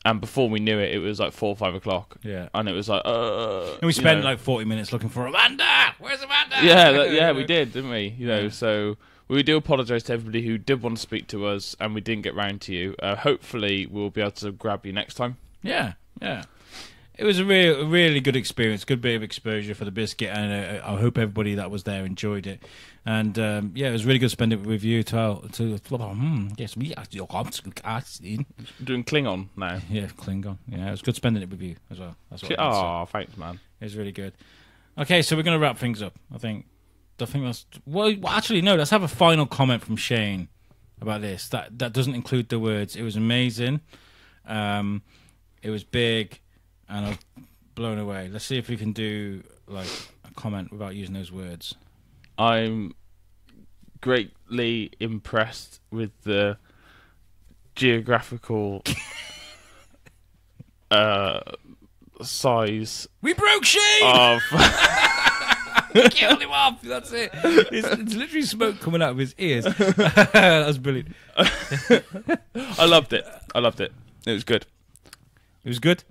[SPEAKER 2] And before we knew it, it was like 4 or 5 o'clock.
[SPEAKER 1] Yeah.
[SPEAKER 2] And it was like,
[SPEAKER 1] And we spent like 40 minutes looking for Amanda! Where's Amanda?
[SPEAKER 2] Yeah, we did, didn't we? So we do apologise to everybody who did want to speak to us and we didn't get round to you. Hopefully we'll be able to grab you next time.
[SPEAKER 1] Yeah. It was a really good experience, good bit of exposure for the Biscuit, and I hope everybody that was there enjoyed it. And it was really good spending it with you yes, we are
[SPEAKER 2] doing Klingon now.
[SPEAKER 1] Yeah, Klingon. Yeah, it was good spending it with you as well. That's what
[SPEAKER 2] thanks, man.
[SPEAKER 1] It was really good. Okay, so we're going to wrap things up. I think that's actually no. Let's have a final comment from Shane about this. That doesn't include the words. It was amazing. It was big. And I'm blown away. Let's see if we can do like a comment without using those words.
[SPEAKER 2] I'm greatly impressed with the geographical size.
[SPEAKER 1] We broke Shane!
[SPEAKER 2] Of
[SPEAKER 1] killed him off. That's it. It's literally smoke coming out of his ears. That was brilliant.
[SPEAKER 2] I loved it. It was good.
[SPEAKER 1] It was good.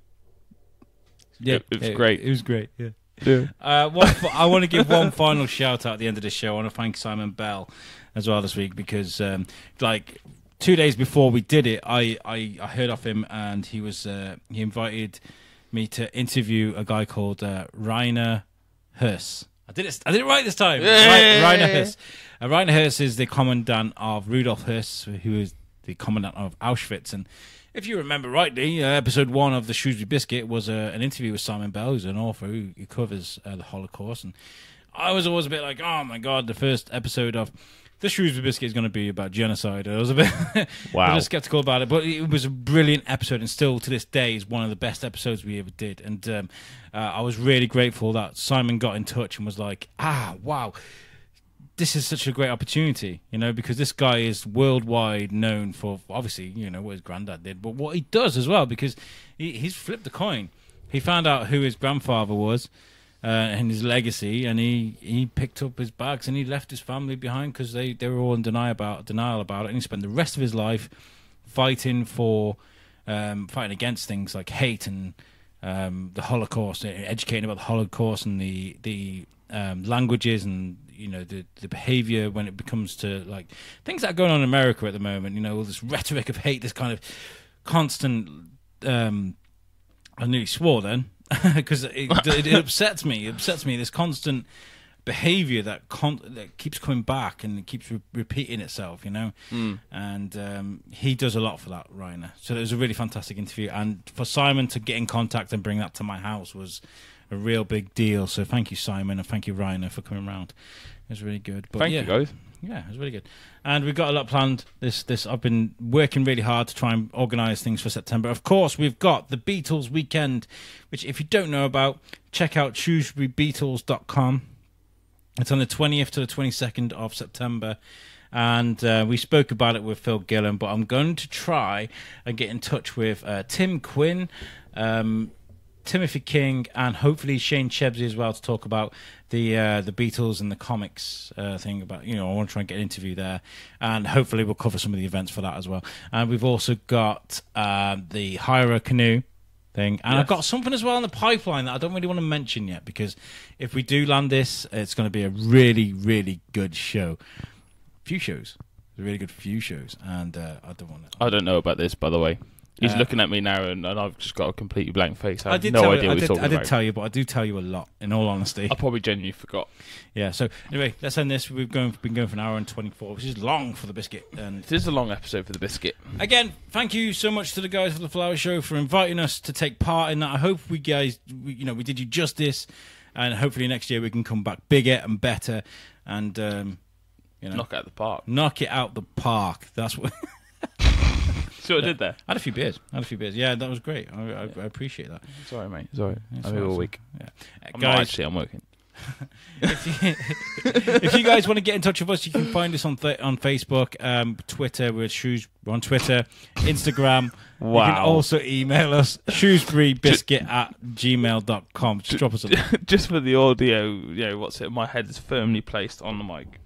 [SPEAKER 1] Yeah,
[SPEAKER 2] it was great.
[SPEAKER 1] It was great. Yeah. I want to give one final shout out at the end of the show. I want to thank Simon Bell as well this week because, like 2 days before we did it, I heard of him and he invited me to interview a guy called Rainer Hess. I did it right this time. Rainer Hess. Rainer Hess is the commandant of Rudolf Hess, who is the commandant of Auschwitz, and if you remember rightly, episode 1 of the Shrewsbury Biscuit was an interview with Simon Bell, who's an author who covers the Holocaust. And I was always a bit like, oh my God, the first episode of the Shrewsbury Biscuit is going to be about genocide. I was a bit skeptical about it, but it was a brilliant episode, and still to this day is one of the best episodes we ever did. And I was really grateful that Simon got in touch and was like, wow. This is such a great opportunity, because this guy is worldwide known for, obviously, what his granddad did, but what he does as well, because he's flipped the coin. He found out who his grandfather was and his legacy, and he picked up his bags and he left his family behind because they were all in denial about it, and he spent the rest of his life fighting against things like hate and the Holocaust, educating about the Holocaust and the languages and the behavior when it becomes to like things that are going on in America at the moment. All this rhetoric of hate, this kind of constant. I nearly swore then because it upsets me. It upsets me. This constant behavior that keeps coming back and it keeps repeating itself. And he does a lot for that, Rainer. So it was a really fantastic interview, and for Simon to get in contact and bring that to my house was a real big deal. So thank you, Simon, and thank you, Rainer, for coming around. It was really good. But
[SPEAKER 2] thank you, guys.
[SPEAKER 1] Yeah, it was really good. And we've got a lot planned. This I've been working really hard to try and organise things for September. Of course, we've got the Beatles weekend, which if you don't know about, check out shrewsburybeatles.com. It's on the 20th to the 22nd of September. And we spoke about it with Phil Gillen, but I'm going to try and get in touch with Tim Quinn, Timothy King, and hopefully Shane Chebsey as well to talk about the Beatles and the comics thing. About I want to try and get an interview there, and hopefully we'll cover some of the events for that as well. And we've also got the Hire a Canoe thing, and I've got something as well in the pipeline that I don't really want to mention yet, because if we do land this, it's going to be a really, really good show. A really good few shows, and I don't want to.
[SPEAKER 2] I don't know about this, by the way. He's looking at me now, and I've just got a completely blank face. I have
[SPEAKER 1] did
[SPEAKER 2] no
[SPEAKER 1] tell
[SPEAKER 2] idea
[SPEAKER 1] you,
[SPEAKER 2] what he's talking
[SPEAKER 1] I did
[SPEAKER 2] about.
[SPEAKER 1] tell you, but I do tell you a lot, in all honesty.
[SPEAKER 2] I probably genuinely forgot.
[SPEAKER 1] Yeah, so anyway, let's end this. We've been going for an hour and 24, which is long for the Biscuit. And
[SPEAKER 2] It is a long episode for the Biscuit.
[SPEAKER 1] again, thank you so much to the guys for the Flower Show for inviting us to take part in that. I hope we did you justice, and hopefully next year we can come back bigger and better, and
[SPEAKER 2] Knock out the park.
[SPEAKER 1] knock it out the park. That's what.
[SPEAKER 2] See what I did there?
[SPEAKER 1] I had a few beers. Yeah, that was great. I appreciate that.
[SPEAKER 2] Sorry, mate. Sorry.
[SPEAKER 1] It's
[SPEAKER 2] I'm here all
[SPEAKER 1] awesome.
[SPEAKER 2] week.
[SPEAKER 1] Yeah.
[SPEAKER 2] I'm
[SPEAKER 1] Guys,
[SPEAKER 2] not actually. I'm working.
[SPEAKER 1] if you guys want to get in touch with us, you can find us on Facebook, Twitter. We're on Twitter, Instagram.
[SPEAKER 2] Wow.
[SPEAKER 1] You can also email us, shrewsburybiscuit@gmail.com. Just drop us a line.
[SPEAKER 2] Just for the audio, my head is firmly placed on the mic.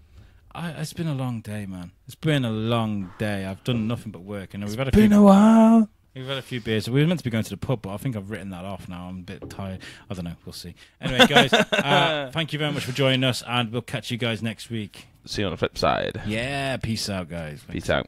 [SPEAKER 1] It's been a long day, man. It's been a long day. I've done nothing but work, and we've had
[SPEAKER 2] a while.
[SPEAKER 1] We've had a few beers. We were meant to be going to the pub, but I think I've written that off now. I'm a bit tired. I don't know. We'll see. Anyway, guys, thank you very much for joining us, and we'll catch you guys next week.
[SPEAKER 2] See you on the flip side.
[SPEAKER 1] Yeah, peace out, guys.
[SPEAKER 2] Peace out.